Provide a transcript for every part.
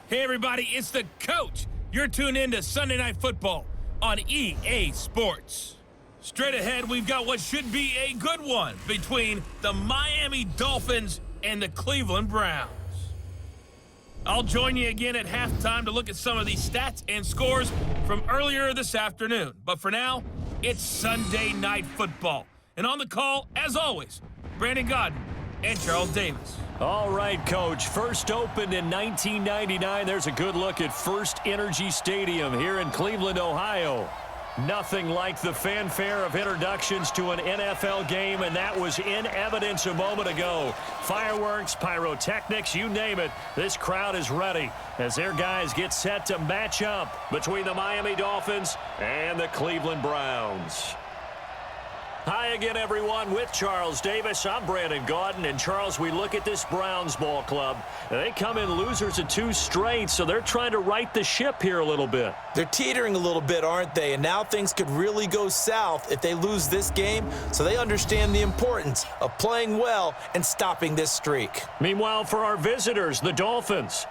Hey everybody, it's the coach. You're tuned in to Sunday Night Football on EA Sports. Straight ahead, we've got what should be a good one between the Miami Dolphins and the Cleveland Browns. I'll join you again at halftime to look at some of these stats and scores from earlier this afternoon. But for now, it's Sunday Night Football. And on the call, as always, Brandon Godden and Charles Davis. All right, Coach. First opened in 1999. There's a good look at First Energy Stadium here in Cleveland, Ohio. Nothing like the fanfare of introductions to an NFL game, and that was in evidence a moment ago. Fireworks, pyrotechnics, you name it. This crowd is ready as their guys get set to match up between the Miami Dolphins and the Cleveland Browns. Hi again, everyone. With Charles Davis, I'm Brandon Godden. And, Charles, we look at this Browns ball club. They come in losers of 2 straight, so they're trying to right the ship here a little bit. They're teetering a little bit, aren't they? And now things could really go south if they lose this game, so they understand the importance of playing well and stopping this streak. Meanwhile, for our visitors, the Dolphins,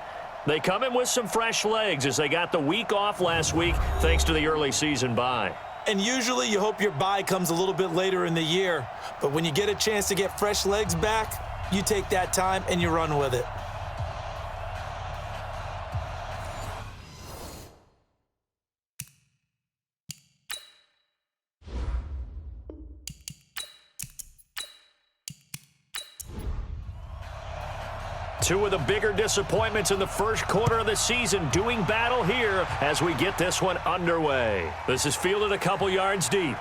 they come in with some fresh legs as they got the week off last week thanks to the early season bye. And usually you hope your bye comes a little bit later in the year. But when you get a chance to get fresh legs back, you take that time and you run with it. Two of the bigger disappointments in the first quarter of the season doing battle here as we get this one underway. This is fielded a couple yards deep.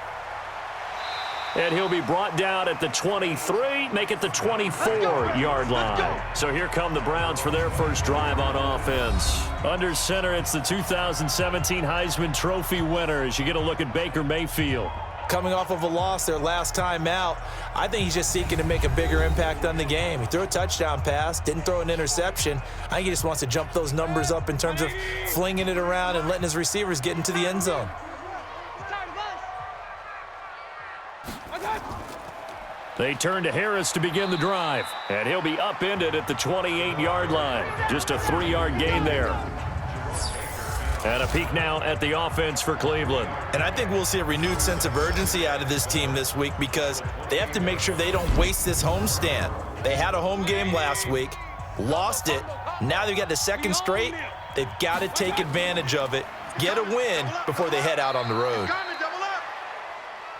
And he'll be brought down at the 23, make it the 24-yard line. So here come the Browns for their first drive on offense. Under center, it's the 2017 Heisman Trophy winner as you get a look at Baker Mayfield. Coming off of a loss their last time out, I think he's just seeking to make a bigger impact on the game. He threw a touchdown pass, didn't throw an interception. I think he just wants to jump those numbers up in terms of flinging it around and letting his receivers get into the end zone. They turn to Harris to begin the drive, and he'll be upended at the 28-yard line. Just a 3-yard gain there. And a peek now at the offense for Cleveland. And I think we'll see a renewed sense of urgency out of this team this week because they have to make sure they don't waste this homestand. They had a home game last week, lost it. Now they've got the second straight. They've got to take advantage of it, get a win before they head out on the road.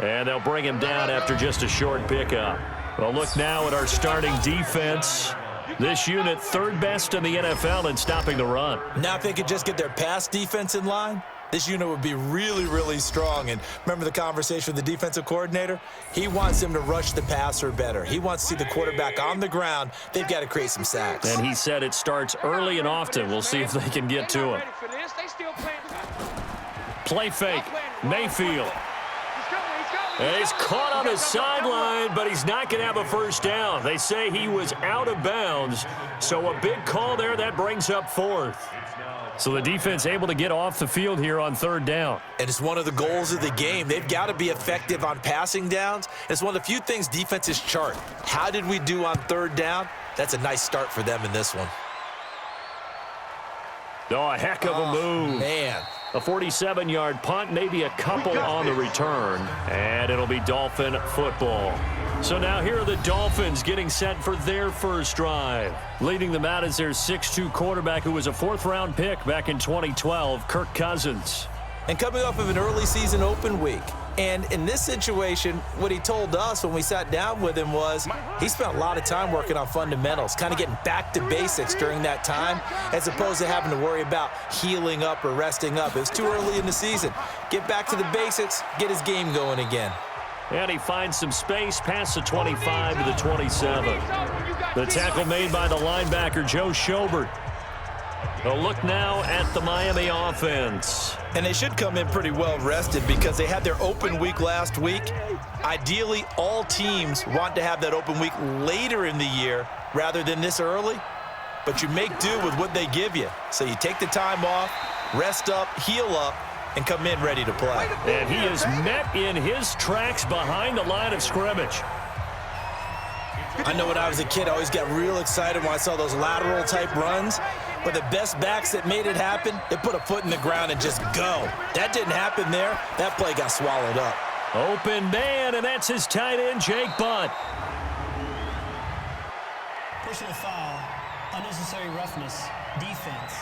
And they'll bring him down after just a short pickup. Well, look now at our starting defense. This unit, third best in the NFL in stopping the run. Now if they could just get their pass defense in line, this unit would be really, really strong. And remember the conversation with the defensive coordinator? He wants them to rush the passer better. He wants to see the quarterback on the ground. They've got to create some sacks. And he said it starts early and often. We'll see if they can get to him. Play fake. Mayfield. And he's caught on the sideline, but he's not going to have a first down. They say he was out of bounds, so a big call there that brings up 4th. So the defense able to get off the field here on 3rd down. And it's one of the goals of the game. They've got to be effective on passing downs. It's one of the few things defenses chart. How did we do on 3rd down? That's a nice start for them in this one. Oh, a heck of a move. Man. A 47-yard punt, maybe a couple on the return, and it'll be Dolphin football. So now here are the Dolphins getting set for their first drive. Leading them out is their 6'2 quarterback who was a 4th-round pick back in 2012, Kirk Cousins. And coming off of an early season open week. And in this situation, what he told us when we sat down with him was he spent a lot of time working on fundamentals, kind of getting back to basics during that time, as opposed to having to worry about healing up or resting up. It was too early in the season. Get back to the basics, get his game going again. And he finds some space past the 25 to the 27. The tackle made by the linebacker, Joe Schobert. A look now at the Miami offense. And they should come in pretty well rested because they had their open week last week. Ideally, all teams want to have that open week later in the year rather than this early. But you make do with what they give you. So you take the time off, rest up, heal up, and come in ready to play. And he is met in his tracks behind the line of scrimmage. I know when I was a kid, I always got real excited when I saw those lateral type runs. But the best backs that made it happen, they put a foot in the ground and just go. That didn't happen there. That play got swallowed up. Open man, and that's his tight end, Jake Butt. Personal foul, unnecessary roughness, defense.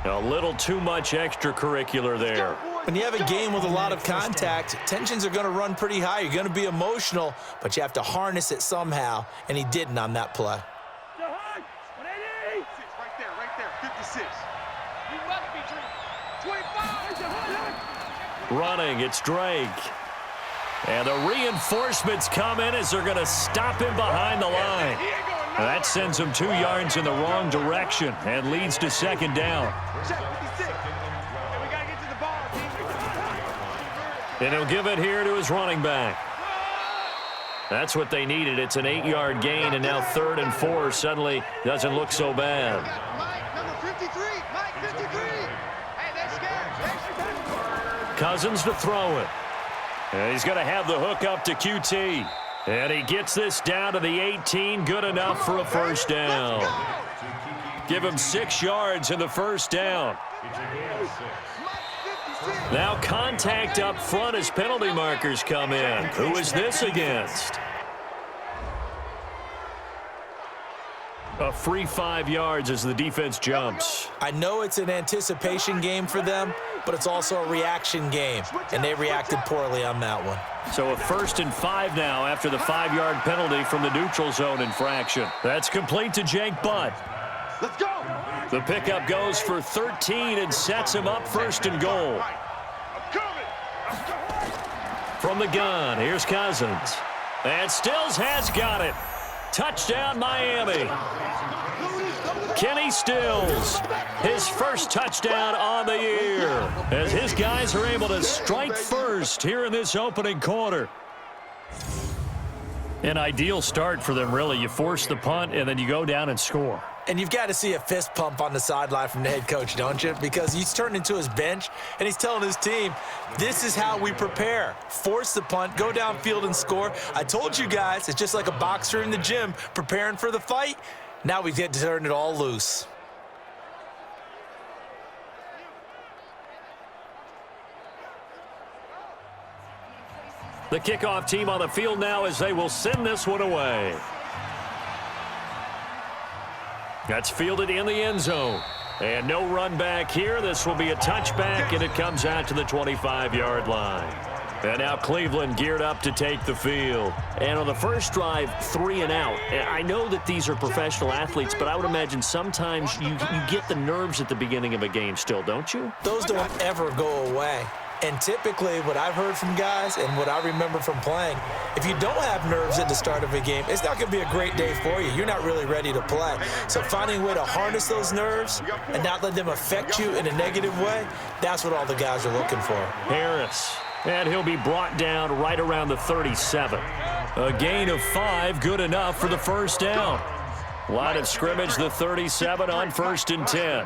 A little too much extracurricular there. When you have a game with a lot of contact, tensions are going to run pretty high. You're going to be emotional, but you have to harness it somehow, and he didn't on that play. Right there, 56. You must be 25. Running, it's Drake. And the reinforcements come in as they're going to stop him behind the line. That sends him 2 yards in the wrong direction and leads to second down. And he'll give it here to his running back. That's what they needed. It's an 8-yard gain, and now 3rd and 4 suddenly doesn't look so bad. Mike, number 53. Mike, 53. Hey, that's Cousins to throw it. And he's going to have the hook up to QT. And he gets this down to the 18. Good enough for a first down. Give him 6 yards in the first down. Now contact up front as penalty markers come in. Who is this against? A free 5 yards as the defense jumps. I know it's an anticipation game for them, but it's also a reaction game, and they reacted poorly on that one. So a 1st and 5 now after the 5-yard penalty from the neutral zone infraction. That's complete to Jake Butt. Let's go. The pickup goes for 13 and sets him up 1st and goal. From the gun, here's Cousins. And Stills has got it. Touchdown, Miami. Kenny Stills, his first touchdown on the year, as his guys are able to strike first here in this opening quarter. An ideal start for them, really. You force the punt, and then you go down and score. And you've got to see a fist pump on the sideline from the head coach, don't you? Because he's turned into his bench, and he's telling his team, this is how we prepare. Force the punt, go downfield and score. I told you guys, it's just like a boxer in the gym preparing for the fight. Now we get to turn it all loose. The kickoff team on the field now as they will send this one away. That's fielded in the end zone. And no run back here. This will be a touchback, and it comes out to the 25-yard line. And now Cleveland geared up to take the field. And on the first drive, 3 and out. I know that these are professional athletes, but I would imagine sometimes you get the nerves at the beginning of a game still, don't you? Those don't ever go away. And typically, what I've heard from guys and what I remember from playing, if you don't have nerves at the start of a game, it's not going to be a great day for you. You're not really ready to play. So finding a way to harness those nerves and not let them affect you in a negative way, that's what all the guys are looking for. Harris. And he'll be brought down right around the 37. A gain of 5, good enough for the first down. Line of scrimmage, the 37 on 1st and 10.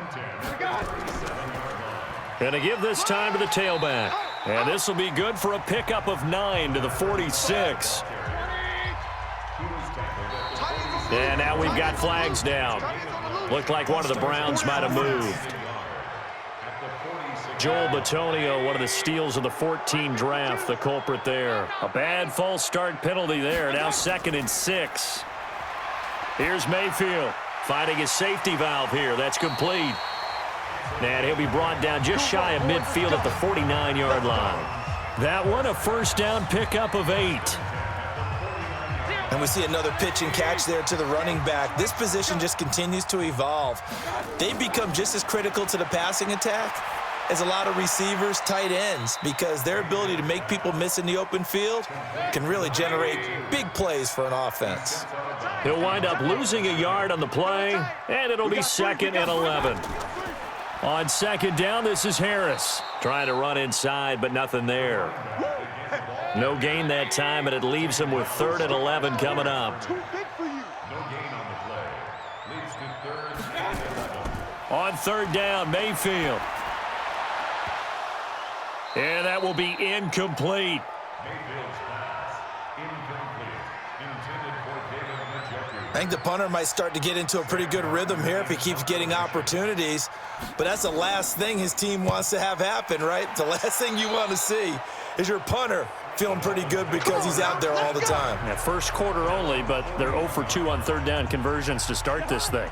And to give this time to the tailback. And this will be good for a pickup of 9 to the 46. And now we've got flags down. Looked like one of the Browns might have moved. Joel Bitonio, one of the steals of the 14 draft, the culprit there. A bad false start penalty there. Now 2nd and 6. Here's Mayfield finding his safety valve here. That's complete. And he'll be brought down just shy of midfield at the 49-yard line. That one, a first down pickup of 8. And we see another pitch and catch there to the running back. This position just continues to evolve. They become just as critical to the passing attack as a lot of receivers, tight ends, because their ability to make people miss in the open field can really generate big plays for an offense. He'll wind up losing a yard on the play, and it'll be 2nd and 11. On 2nd down, this is Harris. Trying to run inside, but nothing there. No gain that time, and it leaves him with 3rd and 11 coming up. On 3rd down, Mayfield. And that will be incomplete. I think the punter might start to get into a pretty good rhythm here if he keeps getting opportunities. But that's the last thing his team wants to have happen, right? The last thing you want to see is your punter feeling pretty good because he's out there all the time. Yeah, first quarter only, but they're 0 for 2 on third down conversions to start this thing.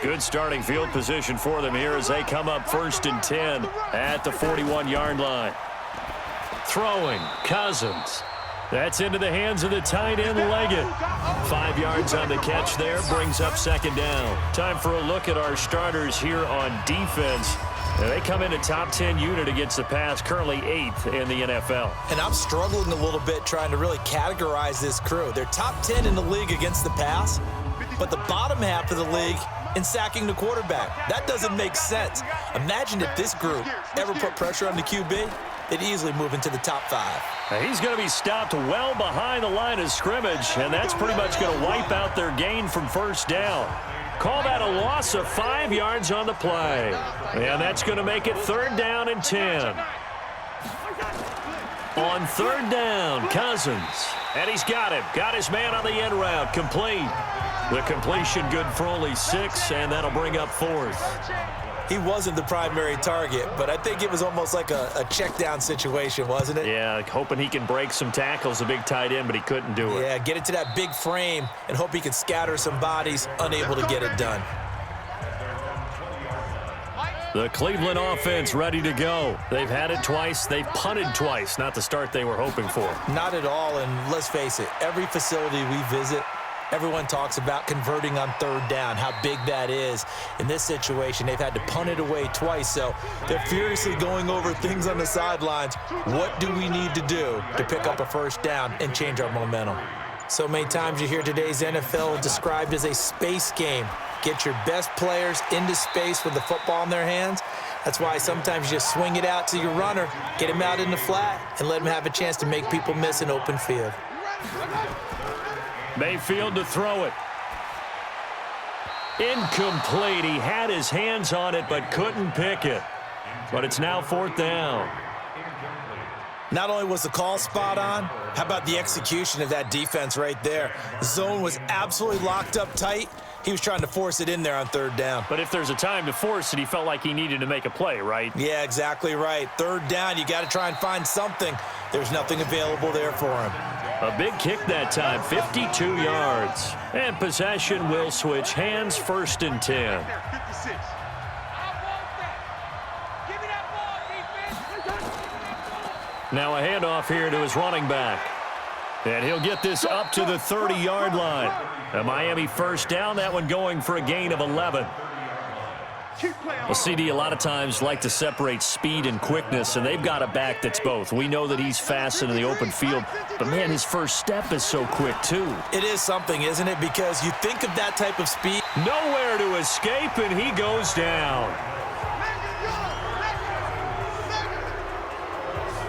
Good starting field position for them here as they come up 1st and 10 at the 41-yard line. Throwing, Cousins. That's into the hands of the tight end, Leggett. 5 yards on the catch there, brings up 2nd down. Time for a look at our starters here on defense. They come in a top 10 unit against the pass, currently 8th in the NFL. And I'm struggling a little bit trying to really categorize this crew. They're top 10 in the league against the pass, but the bottom half of the league in sacking the quarterback. That doesn't make sense. Imagine if this group ever put pressure on the QB, they'd easily move into the top 5. He's going to be stopped well behind the line of scrimmage, and that's pretty much going to wipe out their gain from 1st down. Call that a loss of 5 yards on the play. And that's going to make it 3rd down and 10. On 3rd down, Cousins. And he's got him. Got his man on the end route. Complete. The completion good for only 6, and that'll bring up 4th. He wasn't the primary target, but I think it was almost like a check down situation, wasn't it? Yeah, hoping he can break some tackles, a big tight end, but he couldn't do it. Yeah, get it to that big frame and hope he can scatter some bodies, unable to get it done. The Cleveland offense ready to go. They've had it twice. They've punted twice. Not the start they were hoping for. Not at all, and let's face it, every facility we visit, everyone talks about converting on 3rd down, how big that is. In this situation, they've had to punt it away twice, so they're furiously going over things on the sidelines. What do we need to do to pick up a 1st down and change our momentum? So many times you hear today's NFL described as a space game. Get your best players into space with the football in their hands. That's why sometimes you just swing it out to your runner, get him out in the flat, and let him have a chance to make people miss an open field. Mayfield to throw it. Incomplete. He had his hands on it but couldn't pick it. But it's now 4th down. Not only was the call spot on, how about the execution of that defense right there? The zone was absolutely locked up tight. He was trying to force it in there on 3rd down. But if there's a time to force it, he felt like he needed to make a play, right? Yeah, exactly right. 3rd down, you got to try and find something. There's nothing available there for him. A big kick that time, 52 yards. And possession will switch hands, 1st and 10. Now a handoff here to his running back. And he'll get this up to the 30-yard line. A Miami 1st down, that one going for a gain of 11. Well, CD, a lot of times like to separate speed and quickness, and they've got a back that's both. We know that he's fast in the open field, but, man, his first step is so quick, too. It is something, isn't it? Because you think of that type of speed. Nowhere to escape, and he goes down.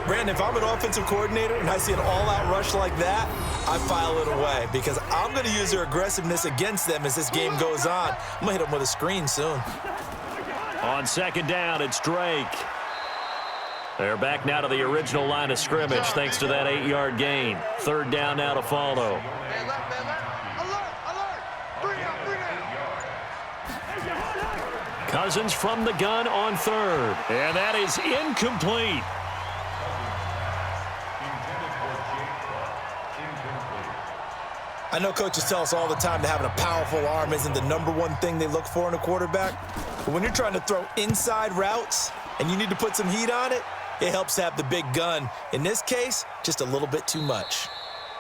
Brandon, if I'm an offensive coordinator and I see an all-out rush like that, I file it away because I'm going to use their aggressiveness against them as this game goes on. I'm going to hit them with a screen soon. On 2nd down, it's Drake. They're back now to the original line of scrimmage thanks to that 8-yard gain. 3rd down now to follow. Cousins from the gun on 3rd. And that is incomplete. I know coaches tell us all the time that having a powerful arm isn't the #1 thing they look for in a quarterback. But when you're trying to throw inside routes and you need to put some heat on it, it helps to have the big gun. In this case, just a little bit too much.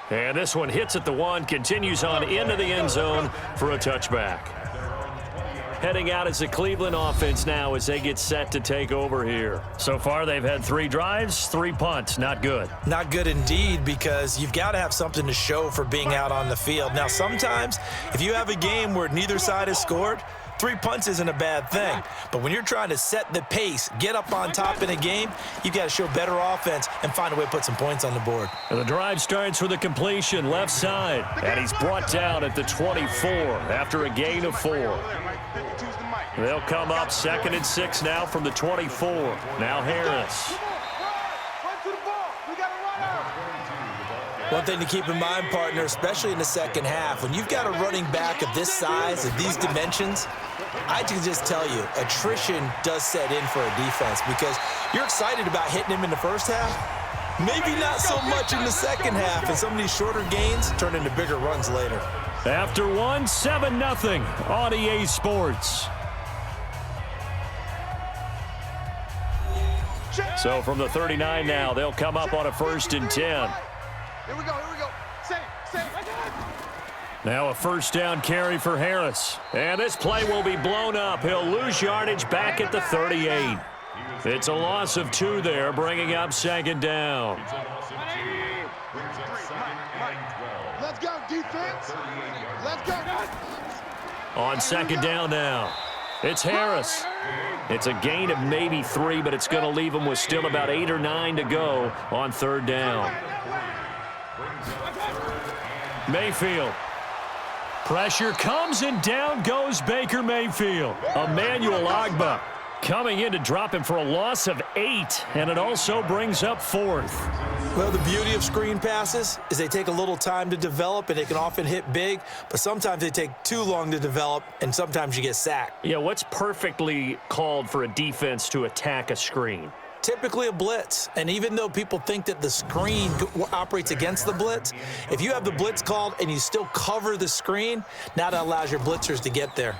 And this one hits at the 1, continues on into the end zone for a touchback. Heading out as the Cleveland offense now as they get set to take over here. So far, they've had 3 drives, 3 punts. Not good. Not good indeed, because you've got to have something to show for being out on the field. Now, sometimes, if you have a game where neither side has scored, 3 punts isn't a bad thing. But when you're trying to set the pace, get up on top in a game, you've got to show better offense and find a way to put some points on the board. And the drive starts with a completion left side. And he's brought down at the 24 after a gain of 4. They'll come up 2nd and 6 now from the 24. Now Harris. One thing to keep in mind, partner, especially in the second half, when you've got a running back of this size, of these dimensions, I can just tell you, attrition does set in for a defense because you're excited about hitting him in the first half. Maybe not so much in the second half, and some of these shorter gains turn into bigger runs later. After one, 7-0 on EA Sports. So from the 39 now, they'll come up on a 1st and 10. Here we go, here we go. Save. Now a first down carry for Harris. And this play will be blown up. He'll lose yardage back at the 38. It's a loss of 2 there, bringing up 2nd down. Let's go, defense. Let's go. On 2nd down now, it's Harris. It's a gain of maybe 3, but it's going to leave him with still about 8 or 9 to go on 3rd down. Mayfield. Pressure comes, and down goes Baker Mayfield. Emmanuel Ogbah coming in to drop him for a loss of 8, and it also brings up 4th. Well, the beauty of screen passes is they take a little time to develop, and they can often hit big, but sometimes they take too long to develop, and sometimes you get sacked. Yeah, what's perfectly called for a defense to attack a screen? Typically a blitz, and even though people think that the screen operates against the blitz, if you have the blitz called and you still cover the screen, now that allows your blitzers to get there.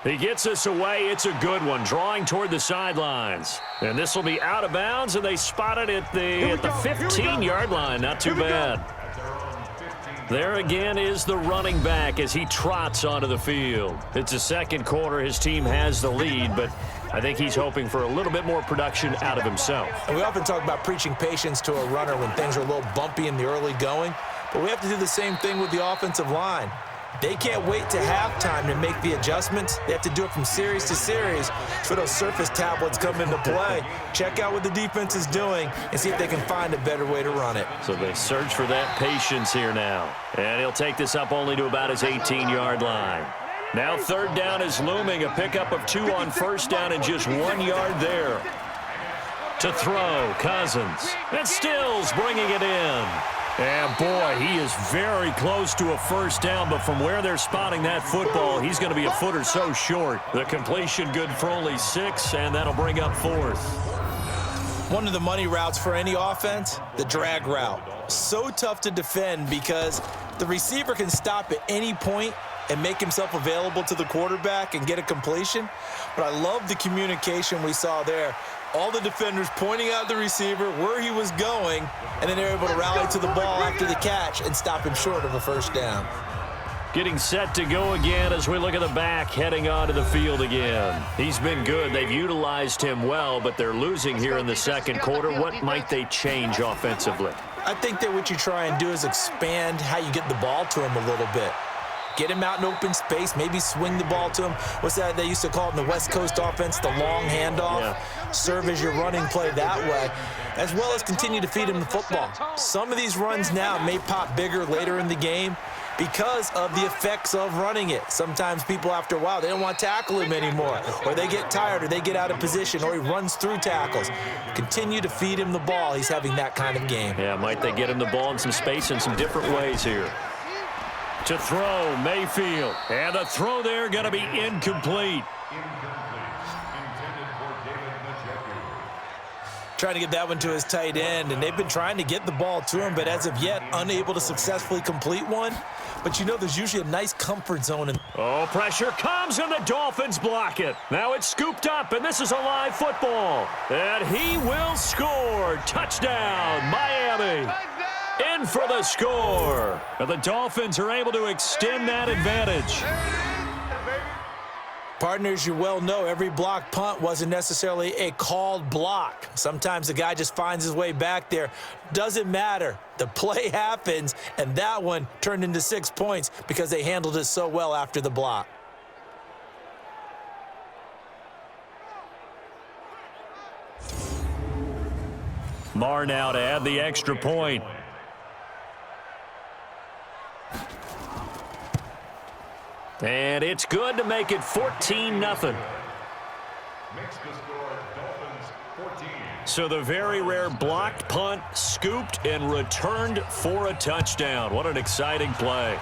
He gets us away. It's a good one, drawing toward the sidelines. And this will be out of bounds, and they spot it at the 15-yard line. Not too bad. There again is the running back as he trots onto the field. It's the second quarter. His team has the lead, but I think he's hoping for a little bit more production out of himself. And we often talk about preaching patience to a runner when things are a little bumpy in the early going, but we have to do the same thing with the offensive line. They can't wait to halftime to make the adjustments. They have to do it from series to series so those surface tablets come into play. Check out what the defense is doing and see if they can find a better way to run it. So they search for that patience here now. And he'll take this up only to about his 18-yard line. Now 3rd down is looming. A pickup of 2 on 1st down and just 1 yard there. To throw, Cousins. And Stills bringing it in. And, boy, he is very close to a 1st down, but from where they're spotting that football, he's going to be a foot or so short. The completion good for only 6, and that'll bring up 4th. One of the money routes for any offense, the drag route. So tough to defend because the receiver can stop at any point and make himself available to the quarterback and get a completion. But I love the communication we saw there. All the defenders pointing out the receiver, where he was going, and then they're able to rally to the ball after the catch and stop him short of a 1st down. Getting set to go again as we look at the back heading onto the field again. He's been good. They've utilized him well, but they're losing here in the second quarter. What might they change offensively? I think that what you try and do is expand how you get the ball to him a little bit. Get him out in open space, maybe swing the ball to him. What's that they used to call it in the West Coast offense, the long handoff? Yeah. Serve as your running play that way, as well as continue to feed him the football. Some of these runs now may pop bigger later in the game because of the effects of running it. Sometimes people, after a while, they don't want to tackle him anymore, or they get tired, or they get out of position, or he runs through tackles. Continue to feed him the ball. He's having that kind of game. Yeah, might they get him the ball in some space in some different ways here. To throw, Mayfield. And the throw there going to be incomplete. Trying to get that one to his tight end, and they've been trying to get the ball to him, but as of yet, unable to successfully complete one. But you know, there's usually a nice comfort zone. Oh, pressure comes, and the Dolphins block it. Now it's scooped up, and this is a live football. And he will score. Touchdown, Miami. In for the score. And the Dolphins are able to extend that advantage. Partners, you well know every block punt wasn't necessarily a called block. Sometimes the guy just finds his way back there. Doesn't matter. The play happens, and that one turned into 6 points because they handled it so well after the block. Marr now to add the extra point. And it's good to make it 14-0. So the very rare blocked punt, scooped, and returned for a touchdown. What an exciting play.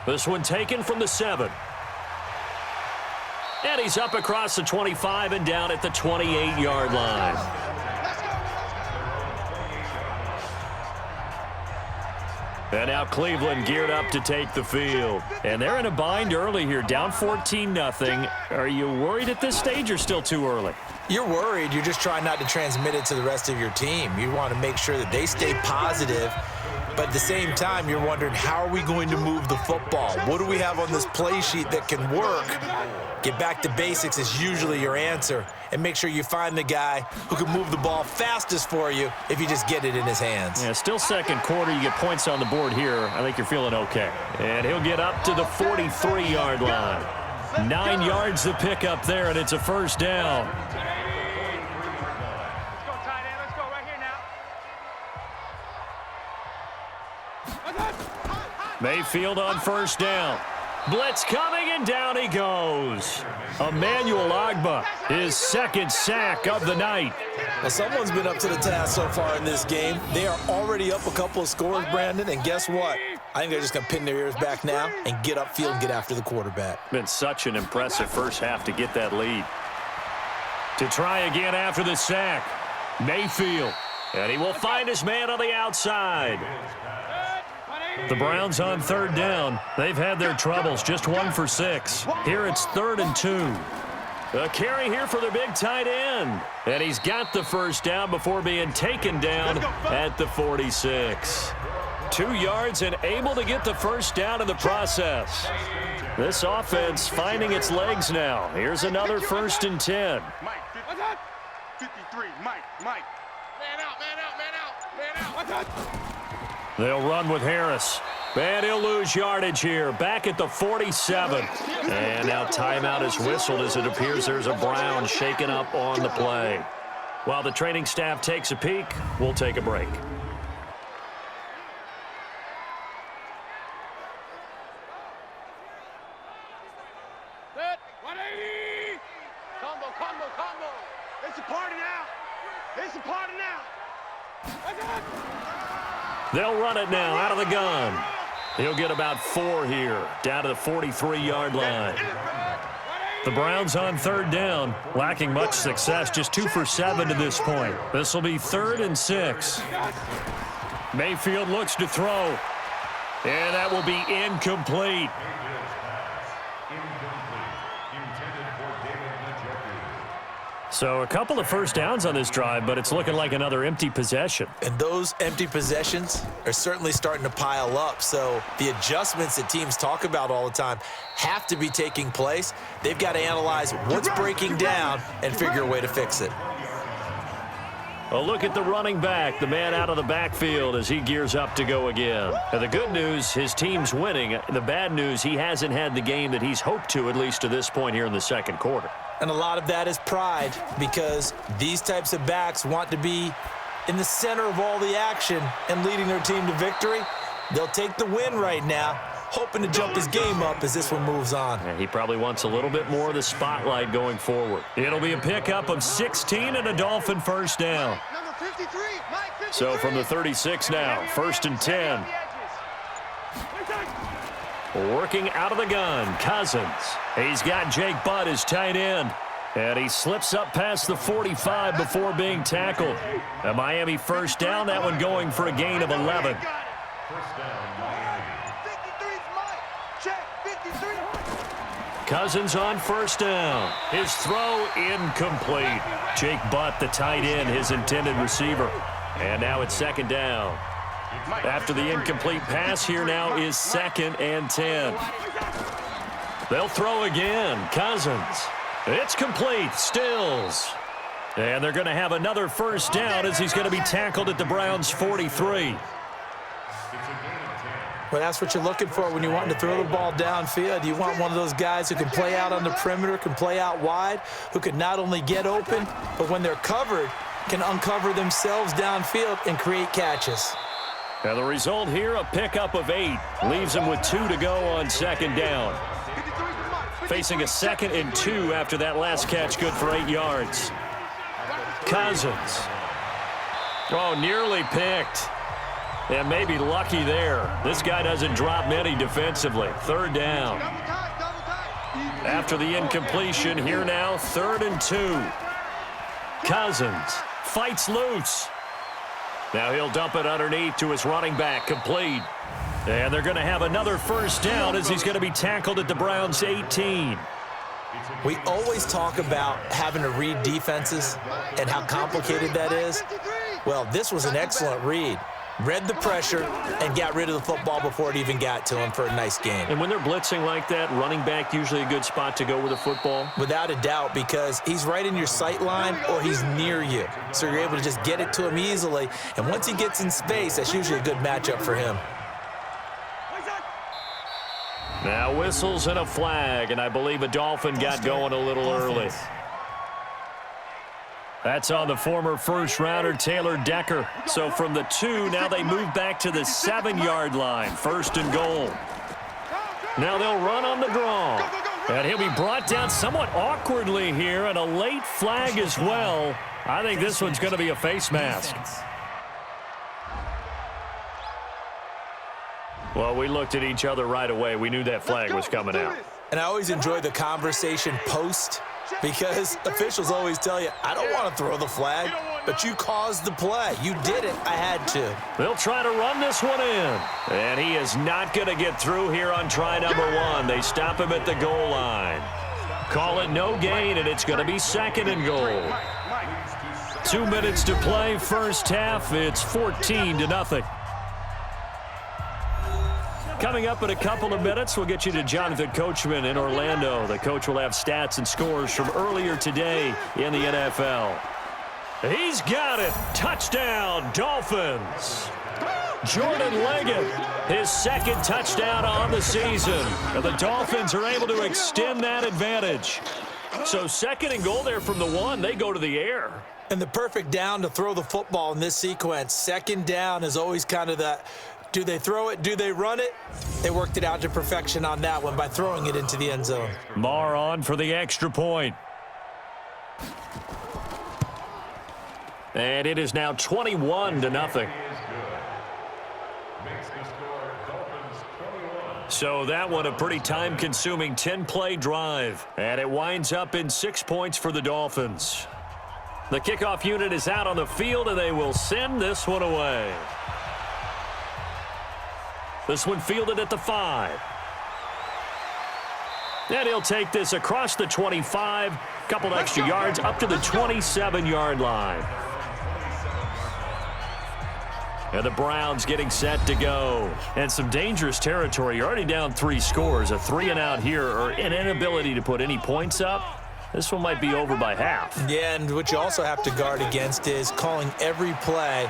This one taken from the 7. And he's up across the 25 and down at the 28-yard line. And now Cleveland geared up to take the field. And they're in a bind early here, down 14-0. Are you worried at this stage or still too early? You're worried. You're just trying not to transmit it to the rest of your team. You want to make sure that they stay positive. But at the same time, you're wondering, how are we going to move the football? What do we have on this play sheet that can work? Get back to basics is usually your answer. And make sure you find the guy who can move the ball fastest for you if you just get it in his hands. Yeah, still second quarter. You get points on the board here. I think you're feeling okay. And he'll get up to the 43-yard line. 9 yards to pick up there, and it's a first down. Mayfield on first down. Blitz coming, and down he goes. Emmanuel Ogbah, his second sack of the night. Well, someone's been up to the task so far in this game. They are already up a couple of scores, Brandon, and guess what? I think they're just going to pin their ears back now and get upfield and get after the quarterback. Been such an impressive first half to get that lead. To try again after the sack, Mayfield. And he will find his man on the outside. The Browns on third down. They've had their troubles, just 1 for 6. Here it's 3rd and 2. A carry here for the big tight end. And he's got the first down before being taken down at the 46. 2 yards and able to get the first down in the process. This offense finding its legs now. Here's another 1st and 10. Mike, 53, Mike. Man out. They'll run with Harris. And he'll lose yardage here. Back at the 47. And now timeout is whistled as it appears there's a Brown shaken up on the play. While the training staff takes a peek, we'll take a break. Combo. It's a party now. They'll run it now out of the gun. He'll get about 4 here, down to the 43-yard line. The Browns on third down, lacking much success, just 2 for 7 to this point. This will be 3rd and 6. Mayfield looks to throw, and that will be incomplete. So a couple of first downs on this drive, but it's looking like another empty possession. And those empty possessions are certainly starting to pile up. So the adjustments that teams talk about all the time have to be taking place. They've got to analyze what's breaking down and figure a way to fix it. A look at the running back, the man out of the backfield as he gears up to go again. Now, the good news, his team's winning. The bad news, he hasn't had the game that he's hoped to, at least to this point here in the second quarter. And a lot of that is pride, because these types of backs want to be in the center of all the action and leading their team to victory. They'll take the win right now, hoping to jump his game up as this one moves on. And he probably wants a little bit more of the spotlight going forward. It'll be a pickup of 16 and a Dolphin first down. Number 53, Mike 53. So from the 36 now, 1st and 10. Working out of the gun, Cousins. He's got Jake Butt as tight end. And he slips up past the 45 before being tackled. A Miami first down, that one going for a gain of 11. Cousins on first down. His throw incomplete. Jake Butt, the tight end, his intended receiver. And now it's 2nd down. After the incomplete pass, here now is 2nd and 10. They'll throw again. Cousins. It's complete. Stills. And they're going to have another first down as he's going to be tackled at the Browns' 43. Well, that's what you're looking for when you want to throw the ball downfield. You want one of those guys who can play out on the perimeter, can play out wide, who can not only get open, but when they're covered, can uncover themselves downfield and create catches. And the result here, a pickup of 8. Leaves him with 2 to go on 2nd down. Facing a 2nd and 2 after that last catch, good for 8 yards. Cousins. Oh, nearly picked. And maybe lucky there. This guy doesn't drop many defensively. Third down. After the incompletion, here now, 3rd and 2. Cousins fights loose. Now he'll dump it underneath to his running back, complete. And they're going to have another first down as he's going to be tackled at the Browns' 18. We always talk about having to read defenses and how complicated that is. Well, this was an excellent read. Read the pressure and got rid of the football before it even got to him for a nice gain. And when they're blitzing like that, running back usually a good spot to go with the football? Without a doubt, because he's right in your sight line or he's near you. So you're able to just get it to him easily. And once he gets in space, that's usually a good matchup for him. Now whistles and a flag, and I believe a Dolphin got going a little early. That's on the former first-rounder Taylor Decker. So from the 2, now they move back to the 7-yard line. 1st and goal. Now they'll run on the draw. And he'll be brought down somewhat awkwardly here, and a late flag as well. I think this one's going to be a face mask. Well, we looked at each other right away. We knew that flag was coming out. And I always enjoy the conversation post, because officials always tell you, I don't want to throw the flag, but you caused the play. You did it. I had to. They'll try to run this one in. And he is not going to get through here on try number 1. They stop him at the goal line. Call it no gain, and it's going to be 2nd and goal. 2 minutes to play, first half. It's 14-0. Coming up in a couple of minutes, we'll get you to Jonathan Coachman in Orlando. The coach will have stats and scores from earlier today in the NFL. He's got it. Touchdown, Dolphins. Jordan Leggett, his 2nd touchdown on the season. And the Dolphins are able to extend that advantage. So 2nd and goal there from the 1. They go to the air. And the perfect down to throw the football in this sequence. 2nd down is always kind of that. Do they throw it? Do they run it? They worked it out to perfection on that one by throwing it into the end zone. Marr on for the extra point. And it is now 21-0. So that one a pretty time-consuming 10-play drive. And it winds up in 6 points for the Dolphins. The kickoff unit is out on the field, and they will send this one away. This one fielded at the 5. And he'll take this across the 25, couple extra yards up to the 27-yard line. And the Browns getting set to go. And some dangerous territory. You're already down 3 scores. A 3-and-out here, or an inability to put any points up. This one might be over by half. Yeah, and what you also have to guard against is calling every play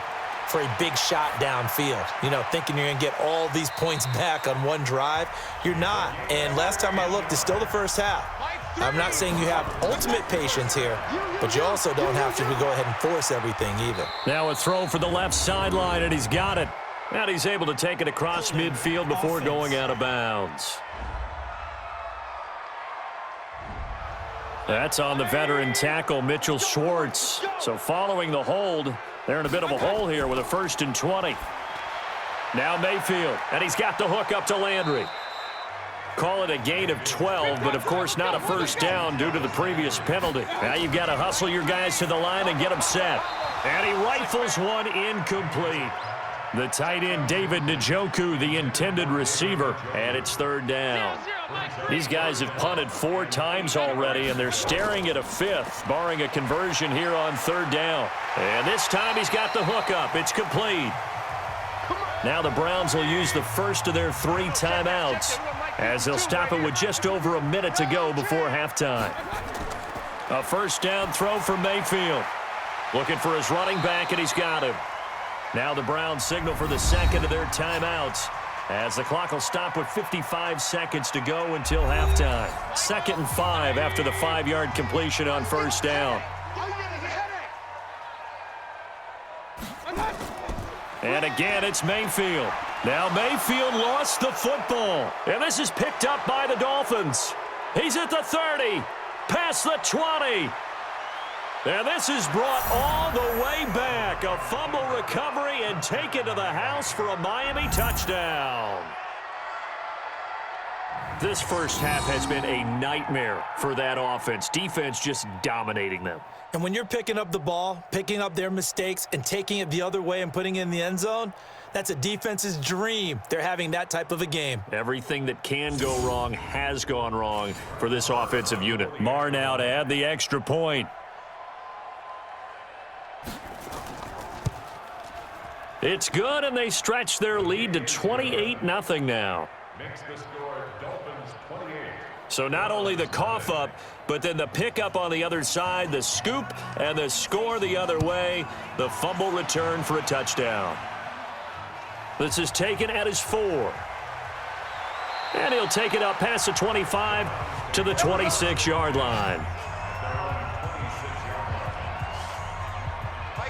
for a big shot downfield. You know, thinking you're going to get all these points back on one drive. You're not. And last time I looked, it's still the first half. I'm not saying you have ultimate patience here, but you also don't have to go ahead and force everything either. Now a throw for the left sideline, and he's got it. And he's able to take it across midfield before going out of bounds. That's on the veteran tackle, Mitchell Schwartz. So following the hold, they're in a bit of a hole here with a 1st and 20. Now Mayfield, and he's got the hook up to Landry. Call it a gain of 12, but of course not a first down due to the previous penalty. Now you've got to hustle your guys to the line and get them set. And he rifles one incomplete. The tight end, David Njoku, the intended receiver, and it's 3rd down. These guys have punted 4 times already, and they're staring at a 5th, barring a conversion here on 3rd down. And this time he's got the hook up. It's complete. Now the Browns will use the first of their 3 timeouts, as they'll stop it with just over a minute to go before halftime. A 1st down throw for Mayfield. Looking for his running back, and he's got him. Now the Browns signal for the 2nd of their timeouts, as the clock will stop with 55 seconds to go until halftime. 2nd and 5 after the 5-yard completion on 1st down. And again, it's Mayfield. Now Mayfield lost the football. And this is picked up by the Dolphins. He's at the 30, past the 20. And this is brought all the way back. A fumble recovery and taken to the house for a Miami touchdown. This first half has been a nightmare for that offense. Defense just dominating them. And when you're picking up the ball, picking up their mistakes, and taking it the other way and putting it in the end zone, that's a defense's dream. They're having that type of a game. Everything that can go wrong has gone wrong for this offensive unit. Marr now to add the extra point. It's good, and they stretch their lead to 28-0 now. Makes the score Dolphins 28. So not only the cough up, but then the pickup on the other side, the scoop, and the score the other way. The fumble return for a touchdown. This is taken at his 4. And he'll take it up past the 25 to the 26-yard line.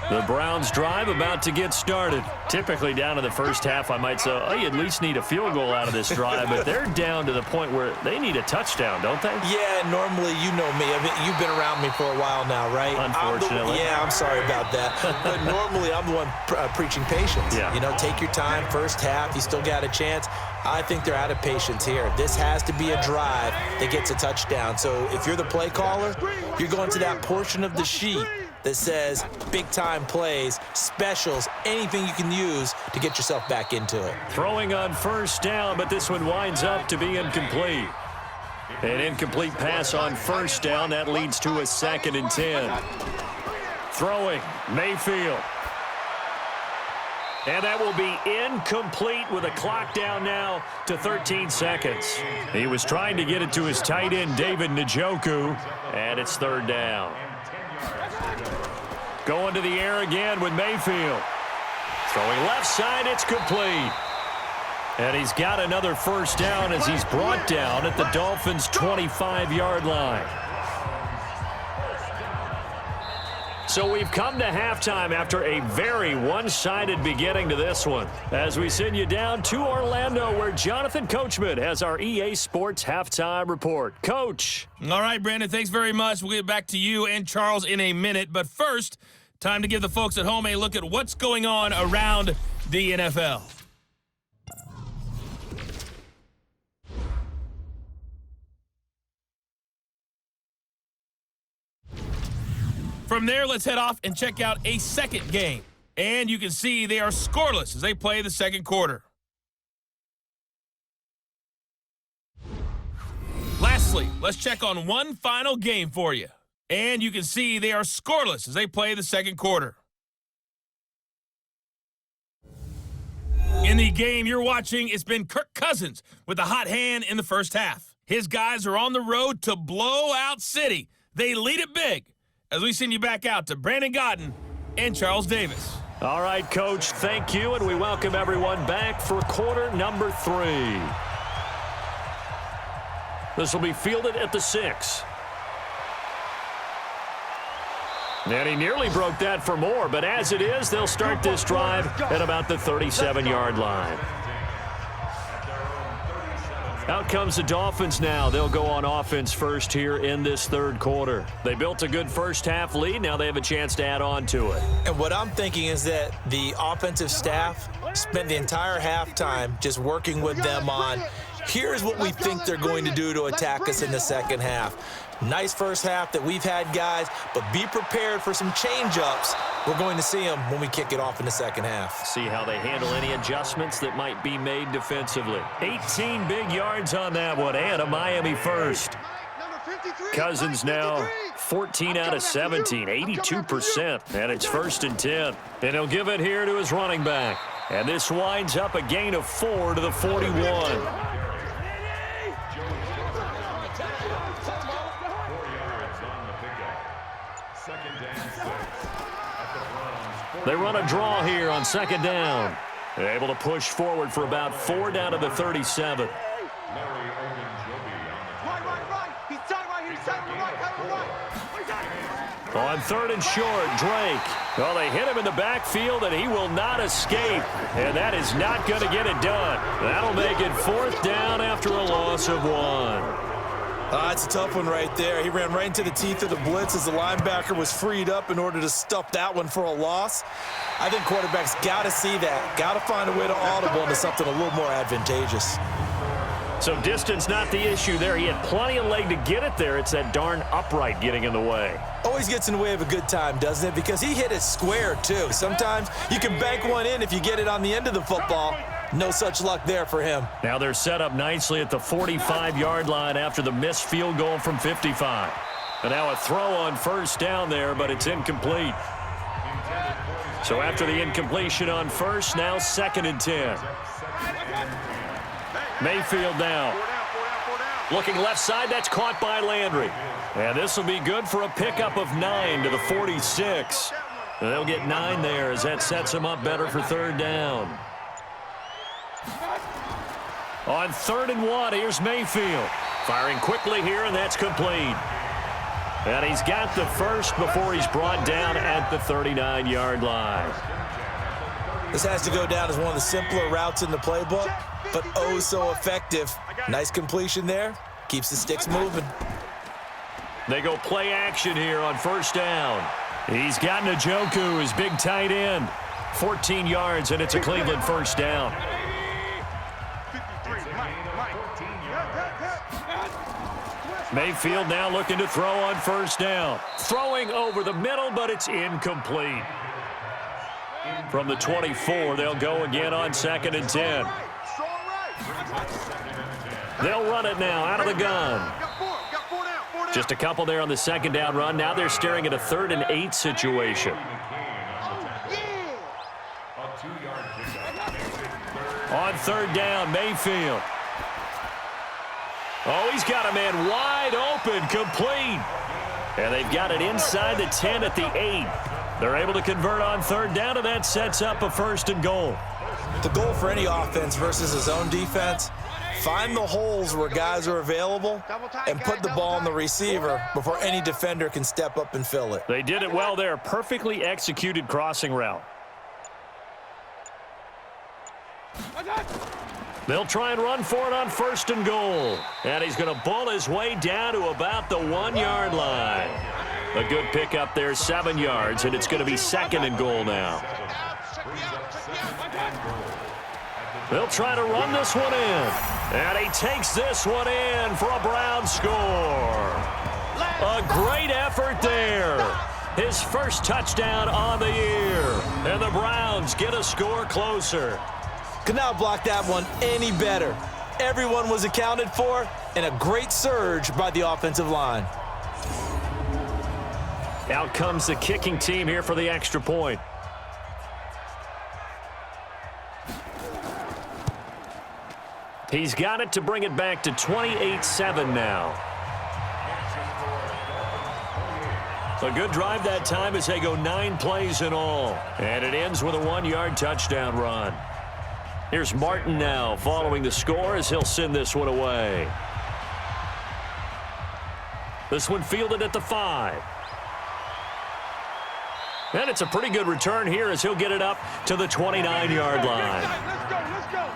The Browns drive about to get started. Typically down to the first half, I might say, oh, you at least need a field goal out of this drive, but they're down to the point where they need a touchdown, don't they? Yeah, normally, you know me. I mean, you've been around me for a while now, right? Unfortunately. I'm sorry about that. But normally, I'm the one preaching patience. Yeah. You know, take your time, first half, you still got a chance. I think they're out of patience here. This has to be a drive that gets a touchdown. So if you're the play caller, you're going to that portion of the sheet that says big-time plays, specials, anything you can use to get yourself back into it. Throwing on first down, but this one winds up to be incomplete. An incomplete pass on first down. That leads to a 2nd and 10. Throwing, Mayfield. And that will be incomplete with a clock down now to 13 seconds. He was trying to get it to his tight end, David Njoku, and it's 3rd down. Going to the air again with Mayfield. Throwing left side, it's complete. And he's got another first down as he's brought down at the Dolphins' 25-yard line. So we've come to halftime after a very one-sided beginning to this one. As we send you down to Orlando, where Jonathan Coachman has our EA Sports Halftime Report. Coach. All right, Brandon, thanks very much. We'll get back to you and Charles in a minute. But first, time to give the folks at home a look at what's going on around the NFL. From there, let's head off and check out a second game. And you can see they are scoreless as they play the second quarter. Lastly, let's check on one final game for you. And you can see they are scoreless as they play the second quarter. In the game you're watching, it's been Kirk Cousins with the hot hand in the first half. His guys are on the road to blow out City. They lead it big. As we send you back out to Brandon Godden and Charles Davis. All right, Coach, thank you, and we welcome everyone back for quarter number 3. This will be fielded at the 6. And he nearly broke that for more, but as it is, they'll start this drive at about the 37-yard line. Out comes the Dolphins now. They'll go on offense first here in this third quarter. They built a good first half lead. Now they have a chance to add on to it. And what I'm thinking is that the offensive staff spent the entire halftime just working with them on, here's what we think they're going to do to attack us in the second half. Nice first half that we've had, guys, but be prepared for some change-ups. We're going to see them when we kick it off in the second half. See how they handle any adjustments that might be made defensively. 18 big yards on that one, and a Miami first. Cousins now 14 out of 17, 82%, and it's 1st and 10. And he'll give it here to his running back. And this winds up a gain of 4 to the 41. They run a draw here on 2nd down. They're able to push forward for about 4 down to the 37. On 3rd and short, Drake. Well, they hit him in the backfield, and he will not escape. And that is not going to get it done. That'll make it 4th down after a loss of 1. It's a tough one right there. He ran right into the teeth of the blitz as the linebacker was freed up in order to stuff that one for a loss. I think quarterbacks got to see that. Got to find a way to audible into something a little more advantageous. So distance not the issue there. He had plenty of leg to get it there. It's that darn upright getting in the way. Always gets in the way of a good time, doesn't it? Because he hit it square, too. Sometimes you can bank one in if you get it on the end of the football. No such luck there for him. Now they're set up nicely at the 45-yard line after the missed field goal from 55. And now a throw on first down there, but it's incomplete. So after the incompletion on first, now 2nd and 10. Mayfield now. Looking left side, that's caught by Landry. And this will be good for a pickup of 9 to the 46. And they'll get 9 there as that sets them up better for 3rd down. On 3rd and 1, here's Mayfield. Firing quickly here, and that's complete. And he's got the first before he's brought down at the 39-yard line. This has to go down as one of the simpler routes in the playbook, but oh so effective. Nice completion there. Keeps the sticks moving. They go play action here on 1st down. He's got Njoku, his big tight end. 14 yards, and it's a Cleveland 1st down. Mayfield now looking to throw on 1st down. Throwing over the middle, but it's incomplete. From the 24, they'll go again on 2nd and 10. They'll run it now out of the gun. Just a couple there on the 2nd down run. Now they're staring at a 3rd and 8 situation. On 3rd down, Mayfield. Oh, he's got a man wide open, complete. And they've got it inside the 10 at the 8. They're able to convert on 3rd down, and that sets up a 1st and goal. The goal for any offense versus his own defense, find the holes where guys are available and put the ball on the receiver before any defender can step up and fill it. They did it well there. Perfectly executed crossing route. They'll try and run for it on 1st and goal. And he's going to bull his way down to about the 1-yard line. A good pickup there, 7 yards, and it's going to be 2nd and goal now. They'll try to run this one in. And he takes this one in for a Brown score. A great effort there. His first touchdown on the year. And the Browns get a score closer. Could not block that one any better. Everyone was accounted for, and a great surge by the offensive line. Out comes the kicking team here for the extra point. He's got it to bring it back to 28-7 now. A good drive that time as they go 9 plays in all. And it ends with a 1-yard touchdown run. Here's Martin now following the score as he'll send this one away. This one fielded at the 5. And it's a pretty good return here as he'll get it up to the 29-yard line. Let's go.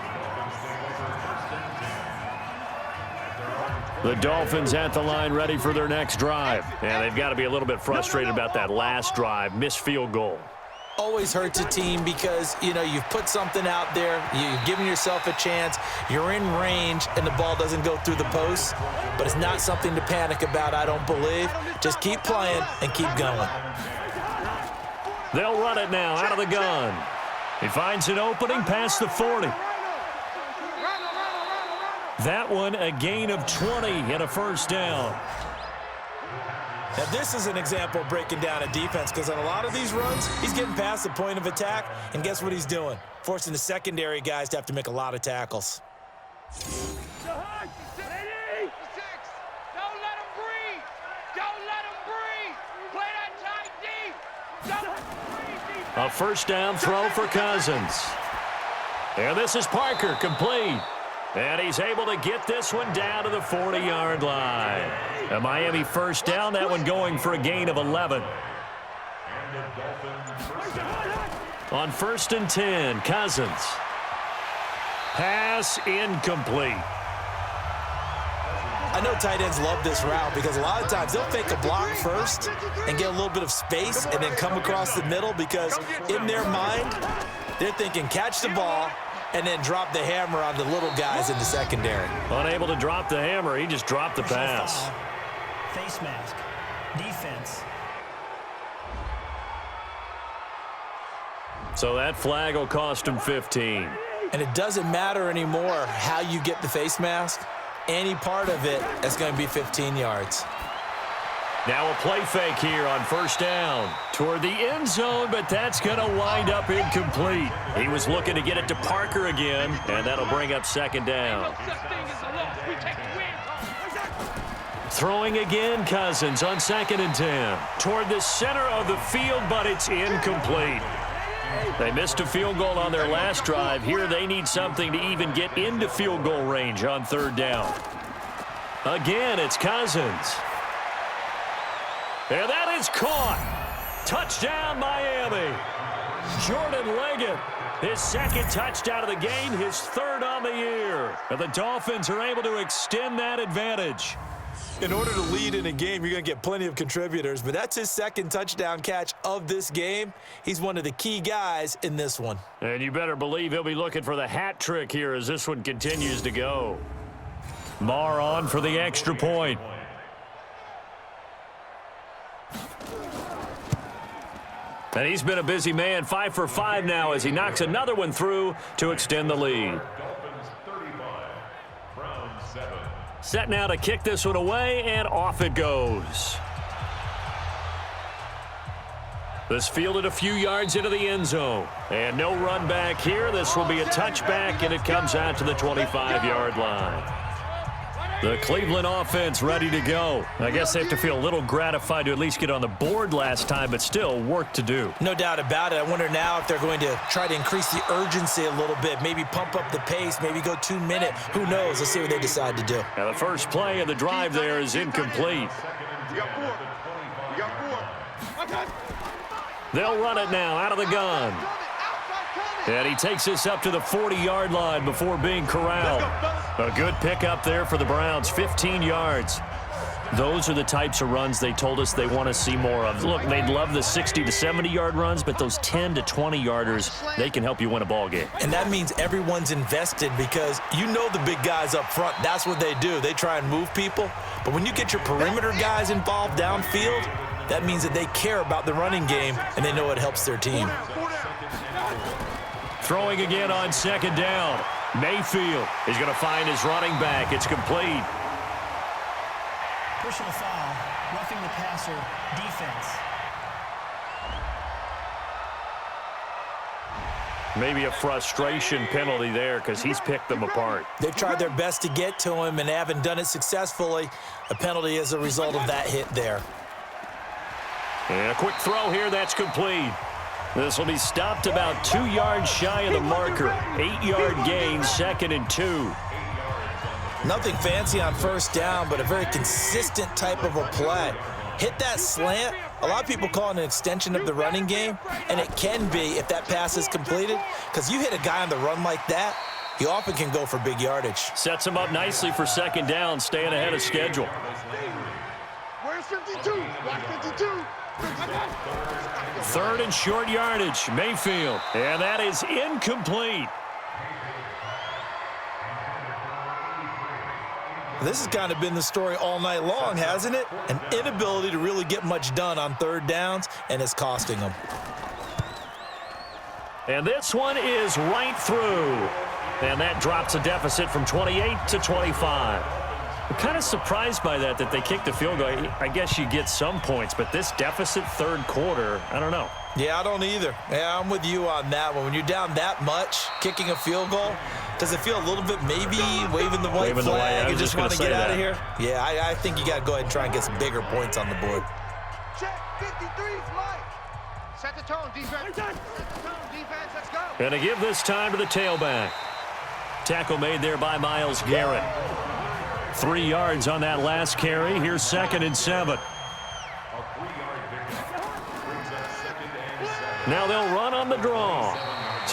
The Dolphins at the line ready for their next drive. And they've got to be a little bit frustrated about that last drive, missed field goal. Always hurts a team because, you know, you've put something out there, you've given yourself a chance, you're in range, and the ball doesn't go through the post. But it's not something to panic about, I don't believe. Just keep playing and keep going. They'll run it now out of the gun. He finds an opening past the 40. That one a gain of 20 and a 1st down. Now, this is an example of breaking down a defense because on a lot of these runs, he's getting past the point of attack, and guess what he's doing? Forcing the secondary guys to have to make a lot of tackles. Don't let him breathe. Don't let him breathe. Play that tight deep. Don't let him breathe. A 1st down throw for Cousins. And this is Parker, complete. And he's able to get this one down to the 40-yard line. A Miami 1st down, that one going for a gain of 11. On 1st and 10, Cousins. Pass incomplete. I know tight ends love this route because a lot of times they'll fake a block first and get a little bit of space and then come across the middle because in their mind, they're thinking catch the ball and then drop the hammer on the little guys in the secondary. Unable to drop the hammer, he just dropped the pass. Face mask. Defense. So that flag will cost him 15. And it doesn't matter anymore how you get the face mask. Any part of it is going to be 15 yards. Now a play fake here on first down toward the end zone, but that's going to wind up incomplete. He was looking to get it to Parker again, and that'll bring up second down. Throwing again, Cousins on 2nd and 10. Toward the center of the field, but it's incomplete. They missed a field goal on their last drive. Here they need something to even get into field goal range on 3rd down. Again, it's Cousins. And that is caught. Touchdown, Miami. Jordan Leggett, his 2nd touchdown of the game, his 3rd on the year. And the Dolphins are able to extend that advantage. In order to lead in a game, you're going to get plenty of contributors, but that's his 2nd touchdown catch of this game. He's one of the key guys in this one. And you better believe he'll be looking for the hat trick here as this one continues to go. Marr on for the extra point. And he's been a busy man, 5 for 5 now as he knocks another one through to extend the lead. Dolphins 35, Brown 7. Set now to kick this one away, and off it goes. This fielded a few yards into the end zone. And no run back here. This will be a touchback, and it comes out to the 25-yard line. The Cleveland offense ready to go. I guess they have to feel a little gratified to at least get on the board last time, but still work to do. No doubt about it. I wonder now if they're going to try to increase the urgency a little bit, maybe pump up the pace, maybe go 2-minute. Who knows? Let's see what they decide to do. Now the first play of the drive there is incomplete. They'll run it now out of the gun. And he takes this up to the 40-yard line before being corralled. A good pickup there for the Browns, 15 yards. Those are the types of runs they told us they want to see more of. Look, they'd love the 60 to 70-yard runs, but those 10 to 20-yarders, they can help you win a ball game. And that means everyone's invested because you know the big guys up front, that's what they do. They try and move people. But when you get your perimeter guys involved downfield, that means that they care about the running game and they know it helps their team. Throwing again on 2nd down. Mayfield is going to find his running back. It's complete. Personal foul. Roughing the passer. Defense. Maybe a frustration penalty there because he's picked them apart. They've tried their best to get to him and haven't done it successfully. A penalty is a result of that hit there. And a quick throw here. That's complete. This will be stopped about 2 yards shy of the marker. 8-yard gain, 2nd and 2. Nothing fancy on first down, but a very consistent type of a play. Hit that slant. A lot of people call it an extension of the running game, and it can be if that pass is completed, because you hit a guy on the run like that, he often can go for big yardage. Sets him up nicely for 2nd down, staying ahead of schedule. Where's 52? Watch 52. 3rd and short yardage, Mayfield. And that is incomplete. This has kind of been the story all night long, hasn't it? An inability to really get much done on 3rd downs, and it's costing them. And this one is right through. And that drops a deficit from 28 to 25. I'm kind of surprised by that they kicked the field goal. I guess you get some points, but this deficit 3rd quarter, I don't know. Yeah, I don't either. Yeah, I'm with you on that one. When you're down that much, kicking a field goal, does it feel a little bit maybe waving the white flag and just want to get out of here? Yeah, I think you got to go ahead and try and get some bigger points on the board. Check 53's Mike. Set the tone, defense. Set the tone, defense. Let's go. And to give this time to the tailback. Tackle made there by Myles Garrett. 3 yards on that last carry. Here's 2nd and 7. Now they'll run on the draw.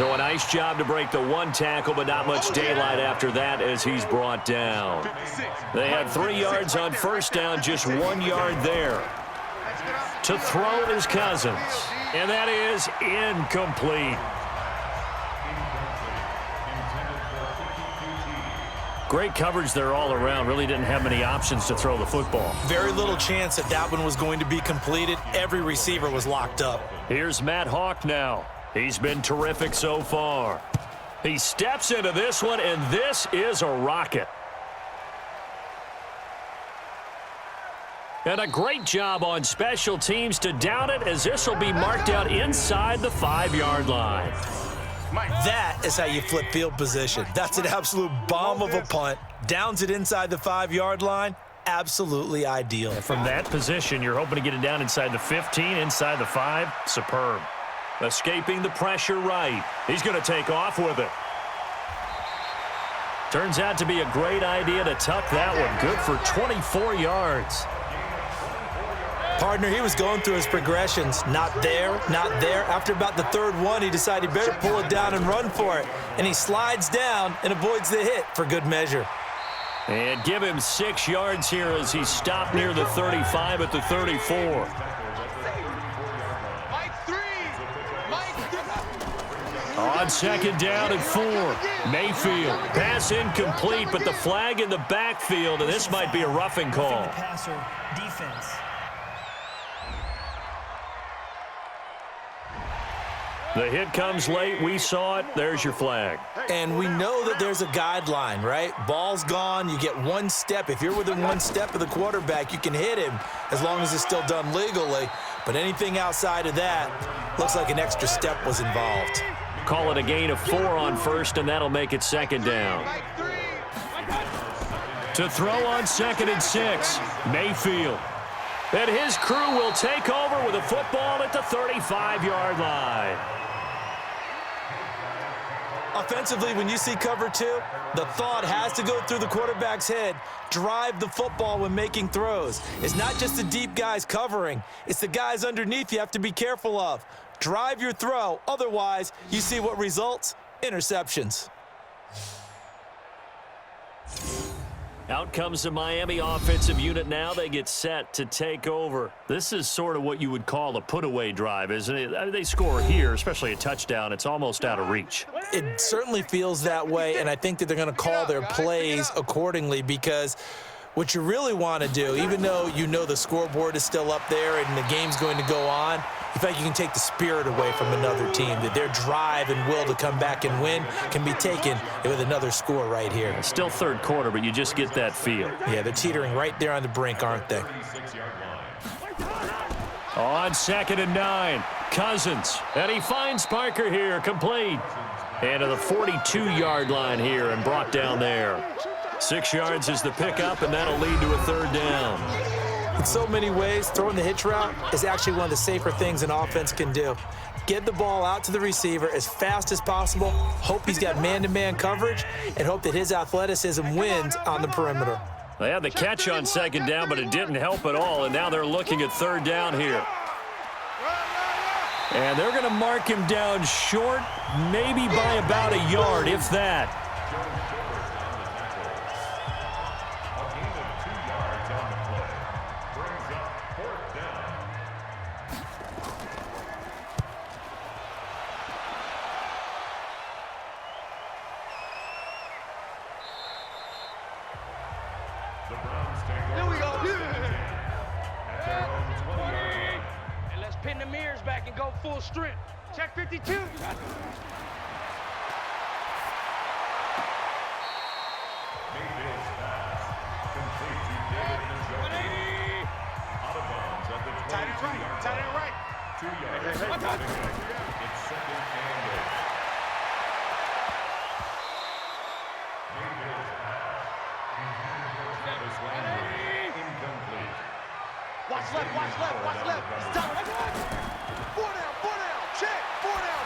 So a nice job to break the one tackle, but not much daylight after that as he's brought down. They had 3 yards on first down, just 1 yard there. To throw is Cousins, and that is incomplete. Great coverage there all around. Really didn't have many options to throw the football. Very little chance that one was going to be completed. Every receiver was locked up. Here's Matt Hawk now. He's been terrific so far. He steps into this one, and this is a rocket. And a great job on special teams to down it, as this will be marked out inside the 5-yard line. That is how you flip field position. That's an absolute bomb of a punt. Downs it inside the 5-yard line. Absolutely ideal. From that position, you're hoping to get it down inside the 15, inside the 5. Superb. Escaping the pressure right. He's going to take off with it. Turns out to be a great idea to tuck that one. Good for 24 yards. Partner, he was going through his progressions. Not there, not there. After about the third one, he decided he better pull it down and run for it. And he slides down and avoids the hit for good measure. And give him 6 yards here as he stopped near the 35 at the 34. On second down and 4. Mayfield. Pass incomplete, but the flag in the backfield, and this might be a roughing call. Passer, defense. The hit comes late. We saw it. There's your flag. And we know that there's a guideline, right? Ball's gone. You get 1 step. If you're within 1 step of the quarterback, you can hit him as long as it's still done legally. But anything outside of that, looks like an extra step was involved. Call it a gain of 4 on first, and that'll make it second down. To throw on second and 6, Mayfield. And his crew will take over with a football at the 35-yard line. Offensively, when you see cover 2, the thought has to go through the quarterback's head. Drive the football when making throws. It's not just the deep guys covering. It's the guys underneath you have to be careful of. Drive your throw. Otherwise, you see what results? Interceptions. Out comes the Miami offensive unit now. They get set to take over. This is sort of what you would call a put-away drive, isn't it? I mean, they score here, especially a touchdown. It's almost out of reach. It certainly feels that way, and I think that they're going to call their plays accordingly, because what you really want to do, even though you know the scoreboard is still up there and the game's going to go on, you feel like you can take the spirit away from another team, that their drive and will to come back and win can be taken with another score right here. It's still third quarter, but you just get that feel. Yeah, they're teetering right there on the brink, aren't they? On second and 9, Cousins. And he finds Parker here, complete. And to the 42-yard line here and brought down there. 6 yards is the pickup, and that'll lead to a third down. In so many ways, throwing the hitch route is actually one of the safer things an offense can do. Get the ball out to the receiver as fast as possible, hope he's got man-to-man coverage, and hope that his athleticism wins on the perimeter. They had the catch on second down, but it didn't help at all, and now they're looking at third down here. And they're going to mark him down short, maybe by about a yard, if that. Pin the mirrors back and go full strength. Check 52. Mayfield's pass complete to David Njoku. Out of bounds at the 22-yard line. Tight end right. 2 yards. It's second and 8. Mayfield's pass. Travis Landry incomplete. Watch left, watch left, watch left. Stop. 4 down, check. 4 down.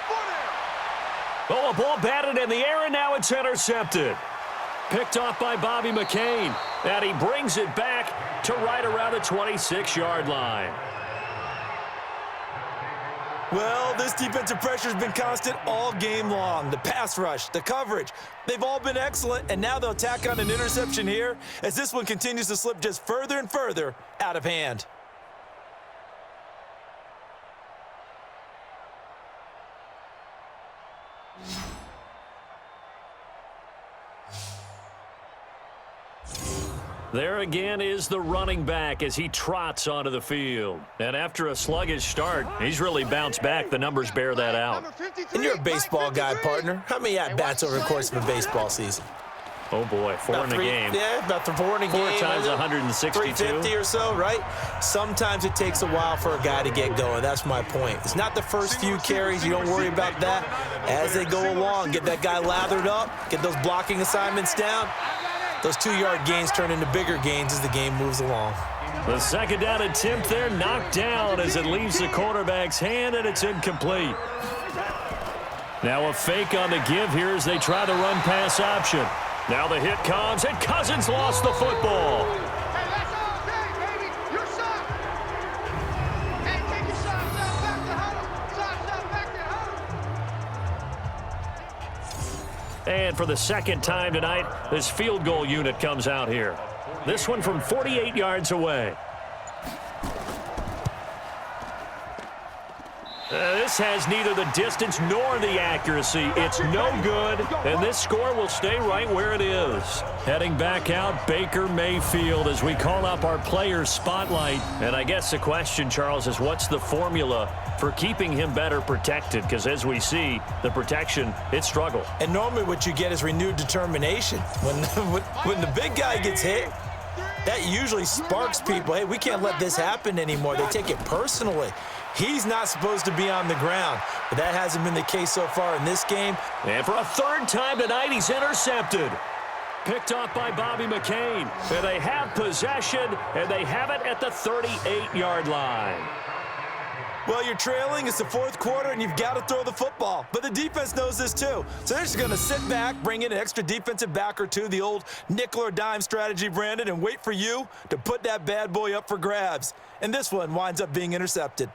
Oh, a ball batted in the air, and now it's intercepted. Picked off by Bobby McCain, and he brings it back to right around the 26-yard line. Well, this defensive pressure has been constant all game long. The pass rush, the coverage, they've all been excellent, and now they'll tack on an interception here as this one continues to slip just further and further out of hand. There again is the running back as he trots onto the field. And after a sluggish start, he's really bounced back. The numbers bear that out. And you're a baseball guy, partner. How many at-bats over the course of a baseball season? Oh, boy, four in a game. Yeah, about 4 in a game. 4 times 162. 350 or so, right? Sometimes it takes a while for a guy to get going. That's my point. It's not the first few carries. You don't worry about that. As they go along, get that guy lathered up, get those blocking assignments down. Those 2-yard gains turn into bigger gains as the game moves along. The second down attempt there knocked down as it leaves the quarterback's hand, and it's incomplete. Now a fake on the give here as they try the run-pass option. Now the hit comes, and Cousins lost the football. Hey, that's all day, baby. You're shot. Hey, take your shot. Shot back to huddle. Shot back to huddle. And for the second time tonight, this field goal unit comes out here. This one from 48 yards away. This has neither the distance nor the accuracy. It's no good, and this score will stay right where it is. Heading back out, Baker Mayfield, as we call up our players' spotlight. And I guess the question, Charles, is what's the formula for keeping him better protected? Because as we see, the protection, it struggled. And normally what you get is renewed determination. When the big guy gets hit, that usually sparks people. Hey, we can't let this happen anymore. They take it personally. He's not supposed to be on the ground, but that hasn't been the case so far in this game. And for a third time tonight, he's intercepted. Picked off by Bobby McCain. And they have possession, and they have it at the 38-yard line. Well, you're trailing. It's the fourth quarter, and you've got to throw the football. But the defense knows this, too. So they're just going to sit back, bring in an extra defensive back or two, the old nickel or dime strategy, Brandon, and wait for you to put that bad boy up for grabs. And this one winds up being intercepted.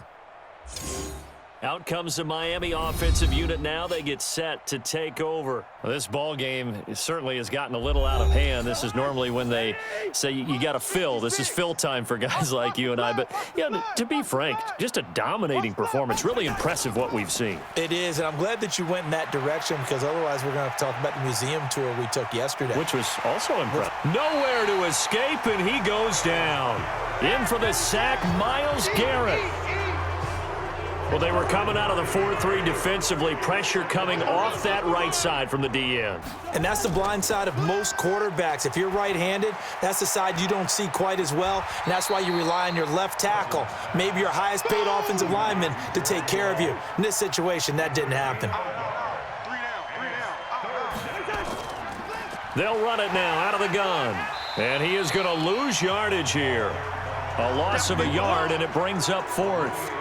Out comes the Miami offensive unit now. They get set to take over. Well, this ball game certainly has gotten a little out of hand. This is normally when they say you got to fill. This is fill time for guys like you and I. But, yeah, to be frank, just a dominating performance. Really impressive what we've seen. It is, and I'm glad that you went in that direction because otherwise we're going to have to talk about the museum tour we took yesterday. Which was also impressive. Nowhere to escape, and he goes down. In for the sack, Myles Garrett. Well, they were coming out of the 4-3 defensively. Pressure coming off that right side from the DN. And that's the blind side of most quarterbacks. If you're right-handed, that's the side you don't see quite as well. And that's why you rely on your left tackle, maybe your highest-paid offensive lineman, to take care of you. In this situation, that didn't happen. They'll run it now out of the gun. And he is going to lose yardage here. A loss of a yard, and it brings up fourth.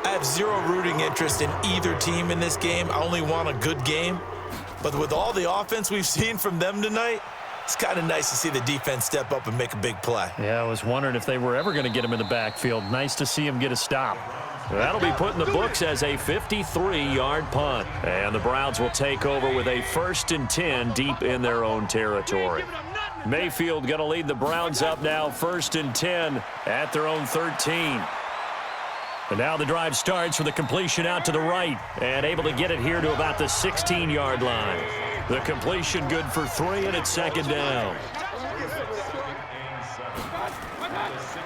I have zero rooting interest in either team in this game. I only want a good game. But with all the offense we've seen from them tonight, it's kind of nice to see the defense step up and make a big play. Yeah, I was wondering if they were ever going to get him in the backfield. Nice to see him get a stop. That'll be put in the books as a 53-yard punt. And the Browns will take over with a 1st and 10 deep in their own territory. Mayfield going to lead the Browns up now, 1st and 10 at their own 13. And now the drive starts with a completion out to the right and able to get it here to about the 16-yard line. The completion good for 3, and it's 2nd down.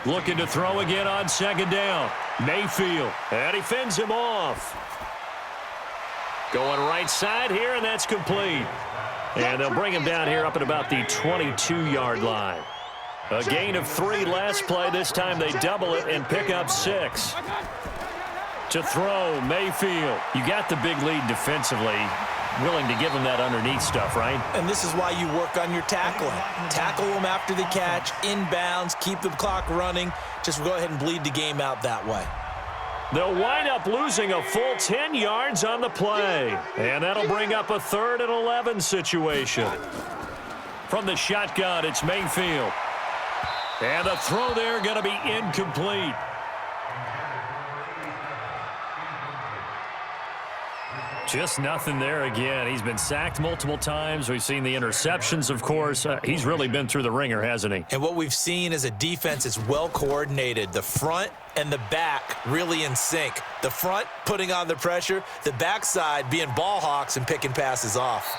Looking to throw again on 2nd down. Mayfield, and he fends him off. Going right side here, and that's complete. And they'll bring him down here up at about the 22-yard line. A gain of 3 last play. This time they double it and pick up 6. To throw, Mayfield. You got the big lead defensively. Willing to give him that underneath stuff, right? And this is why you work on your tackling. Tackle them after the catch, inbounds, keep the clock running. Just go ahead and bleed the game out that way. They'll wind up losing a full 10 yards on the play. And that'll bring up a 3rd and 11 situation. From the shotgun, it's Mayfield. And the throw there going to be incomplete. Just nothing there again. He's been sacked multiple times. We've seen the interceptions, of course. He's really been through the ringer, hasn't he? And what we've seen is a defense that's well coordinated. The front and the back really in sync. The front putting on the pressure, the backside being ball hawks and picking passes off.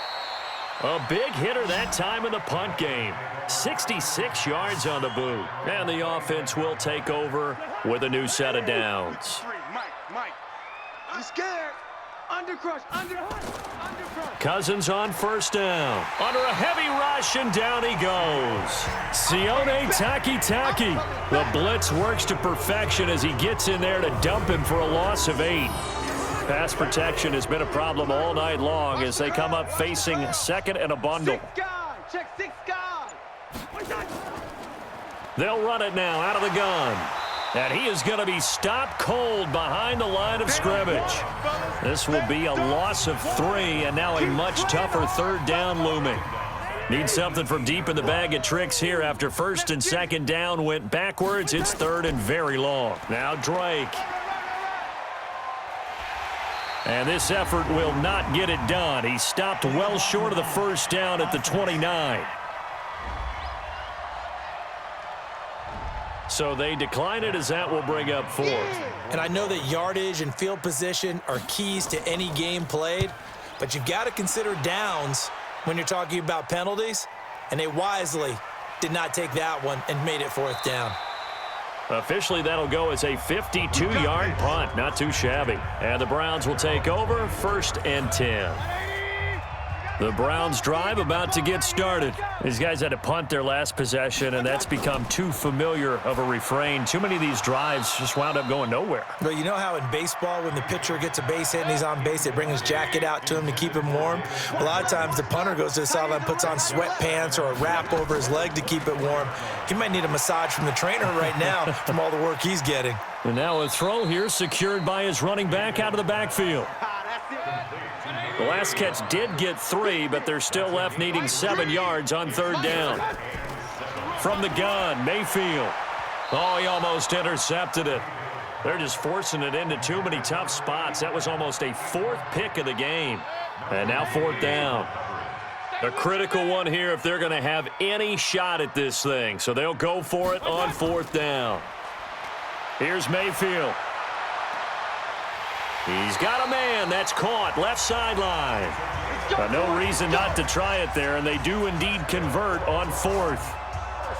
A big hitter that time in the punt game. 66 yards on the boot. And the offense will take over with a new set of downs. Mike. I'm scared. Undercrush. Cousins on first down. Under a heavy rush, and down he goes. Sione Takitaki. The blitz works to perfection as he gets in there to dump him for a loss of 8. Pass protection has been a problem all night long as they come up facing second and a bundle. Check 6 guys. They'll run it now out of the gun. And he is going to be stopped cold behind the line of scrimmage. This will be a loss of 3, and now a much tougher third down looming. Need something from deep in the bag of tricks here after first and second down went backwards. It's third and very long. Now Drake. And this effort will not get it done. He stopped well short of the first down at the 29. So they decline it as that will bring up 4th. And I know that yardage and field position are keys to any game played, but you've got to consider downs when you're talking about penalties, and they wisely did not take that one and made it 4th down. Officially, that'll go as a 52-yard punt. Not too shabby. And the Browns will take over 1st and 10. The Browns drive about to get started. These guys had to punt their last possession, and that's become too familiar of a refrain. Too many of these drives just wound up going nowhere. But you know how in baseball, when the pitcher gets a base hit and he's on base, they bring his jacket out to him to keep him warm? A lot of times the punter goes to the sideline, puts on sweatpants or a wrap over his leg to keep it warm. He might need a massage from the trainer right now from all the work he's getting. And now a throw here secured by his running back out of the backfield. The last catch did get 3, but they're still left needing 7 yards on 3rd down. From the gun, Mayfield. Oh, he almost intercepted it. They're just forcing it into too many tough spots. That was almost a 4th pick of the game. And now 4th down. A critical one here if they're going to have any shot at this thing. So they'll go for it on 4th down. Here's Mayfield. He's got a man that's caught left sideline. No reason not to try it there, and they do indeed convert on 4th.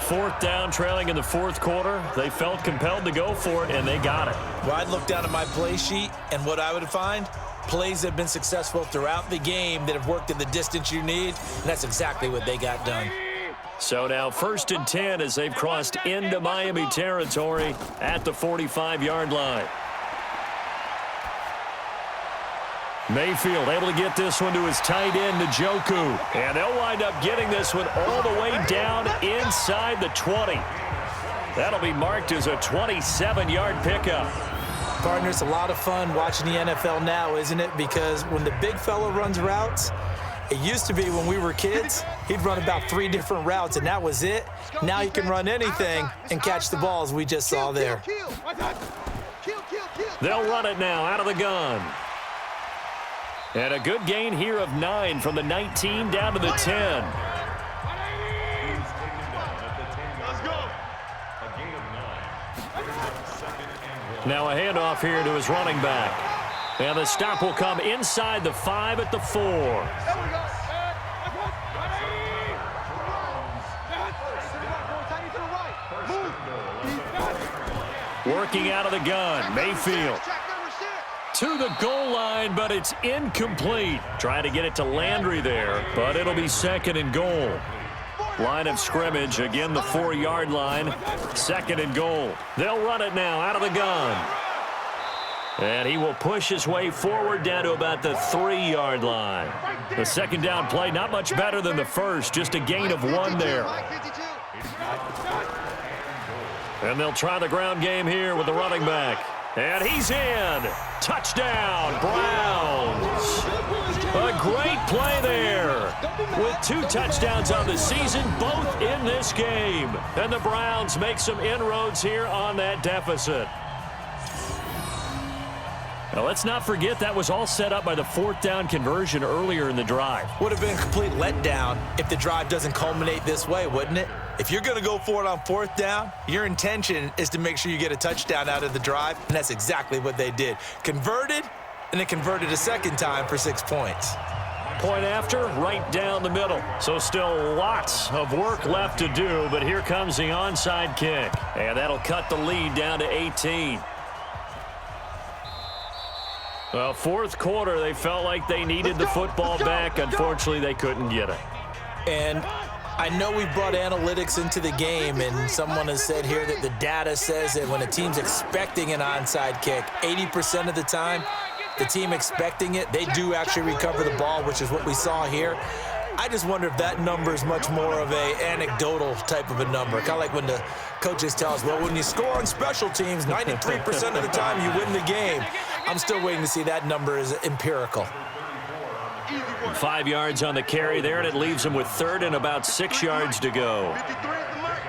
4th down, trailing in the 4th quarter. They felt compelled to go for it, and they got it. Well, I'd look down at my play sheet, and what I would find, plays that have been successful throughout the game that have worked in the distance you need, and that's exactly what they got done. So now 1st and 10 as they've crossed into Miami territory at the 45-yard line. Mayfield able to get this one to his tight end, Njoku. And they'll wind up getting this one all the way down inside the 20. That'll be marked as a 27-yard pickup. Partner, it's a lot of fun watching the NFL now, isn't it? Because when the big fella runs routes, it used to be when we were kids, he'd run about 3 different routes, and that was it. Now he can run anything and catch the balls we just saw there. They'll run it now out of the gun. And a good gain here of 9 from the 19 down to the 10. Now a handoff here to his running back. And the stop will come inside the 5 at the 4. Working out of the gun, Mayfield. To the goal line, but it's incomplete. Trying to get it to Landry there, but it'll be 2nd and goal. Line of scrimmage, again the 4-yard line. 2nd and goal. They'll run it now out of the gun. And he will push his way forward down to about the 3-yard line. The 2nd down play, not much better than the first, just a gain of 1 there. And they'll try the ground game here with the running back. And he's in. Touchdown, Browns. A great play there. With 2 touchdowns on the season, both in this game. And the Browns make some inroads here on that deficit. Now, let's not forget that was all set up by the 4th down conversion earlier in the drive. Would have been a complete letdown if the drive doesn't culminate this way, wouldn't it? If you're going to go for it on 4th down, your intention is to make sure you get a touchdown out of the drive, and that's exactly what they did. Converted, and then converted a second time for 6 points. Point after, right down the middle. So still lots of work left to do, but here comes the onside kick. And that'll cut the lead down to 18. Well, 4th quarter, they felt like they needed the football back. Unfortunately, they couldn't get it. And I know we brought analytics into the game, and someone has said here that the data says that when a team's expecting an onside kick, 80% of the time, the team expecting it, they do actually recover the ball, which is what we saw here. I just wonder if that number is much more of a anecdotal type of a number. Kind of like when the coaches tell us, well, when you score on special teams, 93% of the time you win the game. I'm still waiting to see that number is empirical. 5 yards on the carry there, and it leaves them with 3rd and about 6 yards to go. 53 is the mark.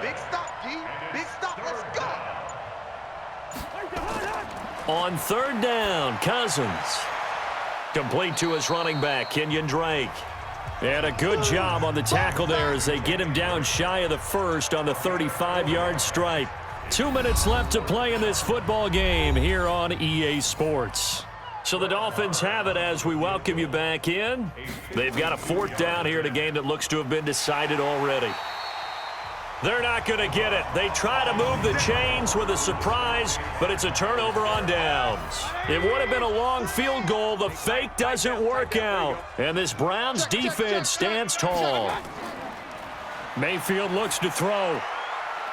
Big stop, D. Big stop. Let's go. On 3rd down, Cousins. Complete to his running back, Kenyon Drake. And a good job on the tackle there as they get him down shy of the 1st on the 35-yard stripe. 2 minutes left to play in this football game here on EA Sports. So the Dolphins have it as we welcome you back in. They've got a 4th down here in a game that looks to have been decided already. They're not going to get it. They try to move the chains with a surprise, but it's a turnover on downs. It would have been a long field goal. The fake doesn't work out. And this Browns defense stands tall. Mayfield looks to throw.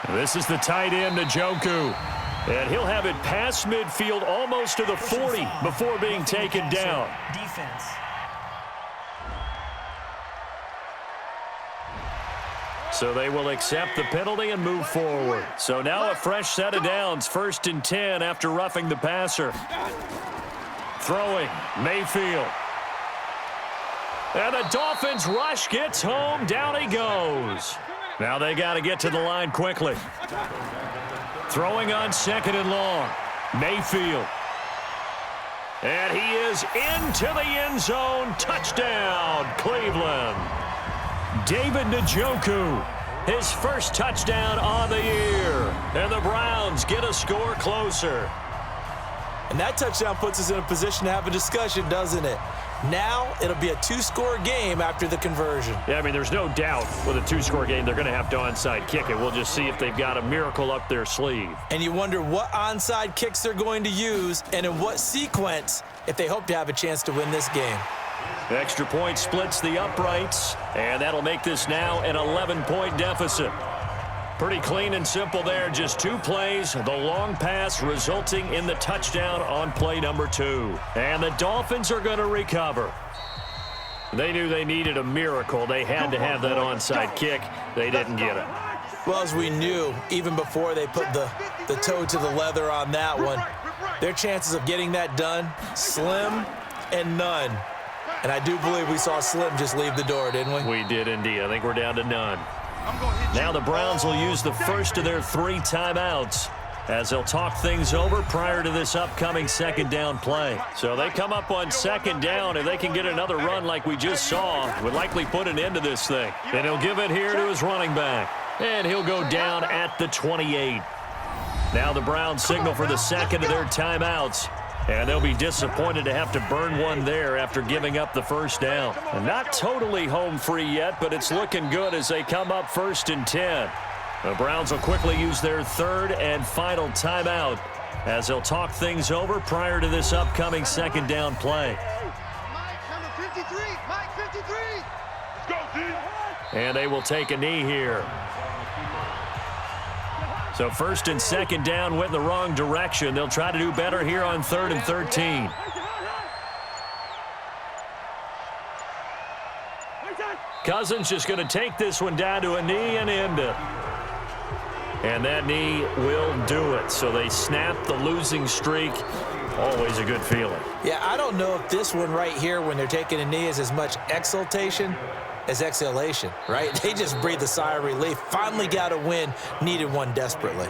This is the tight end, Njoku. And he'll have it past midfield almost to the 40 before being taken down. Defense. So they will accept the penalty and move forward. So now a fresh set of downs, 1st and 10 after roughing the passer. Throwing, Mayfield. And the Dolphins rush gets home, down he goes. Now they got to get to the line quickly. Throwing on 2nd and long, Mayfield. And he is into the end zone, touchdown, Cleveland. David Njoku, his first touchdown on the year. And the Browns get a score closer. And that touchdown puts us in a position to have a discussion, doesn't it? Now it'll be a 2-score game after the conversion. Yeah, I mean, there's no doubt with a 2-score game they're going to have to onside kick it. We'll just see if they've got a miracle up their sleeve. And you wonder what onside kicks they're going to use and in what sequence if they hope to have a chance to win this game. The extra point splits the uprights, and that'll make this now an 11-point deficit. Pretty clean and simple there. Just 2 plays, the long pass resulting in the touchdown on play number 2. And the Dolphins are going to recover. They knew they needed a miracle. They had to have that onside kick. They didn't get it. Well, as we knew, even before they put the toe to the leather on that one, their chances of getting that done, slim and none. And I do believe we saw Slim just leave the door, didn't we? We did indeed. I think we're down to none. Now the Browns will use the first of their 3 timeouts as they'll talk things over prior to this upcoming 2nd down play. So they come up on 2nd down. If they can get another run like we just saw, would likely put an end to this thing. And he'll give it here to his running back. And he'll go down at the 28. Now the Browns signal for the 2nd of their timeouts. And they'll be disappointed to have to burn one there after giving up the 1st down. And not totally home free yet, but it's looking good as they come up 1st and 10. The Browns will quickly use their 3rd and final timeout as they'll talk things over prior to this upcoming 2nd down play. Mike, number 53. Mike, 53. Let's go, team. And they will take a knee here. So 1st and 2nd down went in the wrong direction. They'll try to do better here on 3rd and 13. Cousins just going to take this one down to a knee and end it. And that knee will do it. So they snap the losing streak. Always a good feeling. Yeah, I don't know if this one right here when they're taking a knee is as much exultation as exhalation, right? They just breathed a sigh of relief. Finally got a win. Needed one desperately.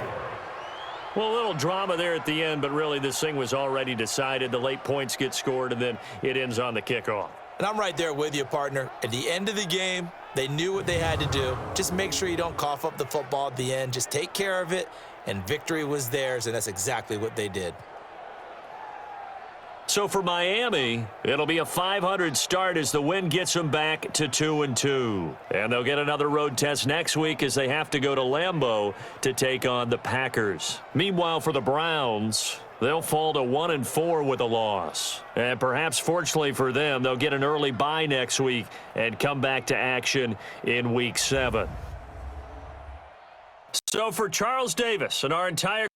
Well, a little drama there at the end, but really this thing was already decided. The late points get scored, and then it ends on the kickoff. And I'm right there with you, partner. At the end of the game, they knew what they had to do. Just make sure you don't cough up the football at the end. Just take care of it, and victory was theirs, and that's exactly what they did. So for Miami, it'll be a 500 start as the win gets them back to 2-2. And they'll get another road test next week as they have to go to Lambeau to take on the Packers. Meanwhile, for the Browns, they'll fall to 1-4 with a loss. And perhaps fortunately for them, they'll get an early bye next week and come back to action in Week 7. So for Charles Davis and our entire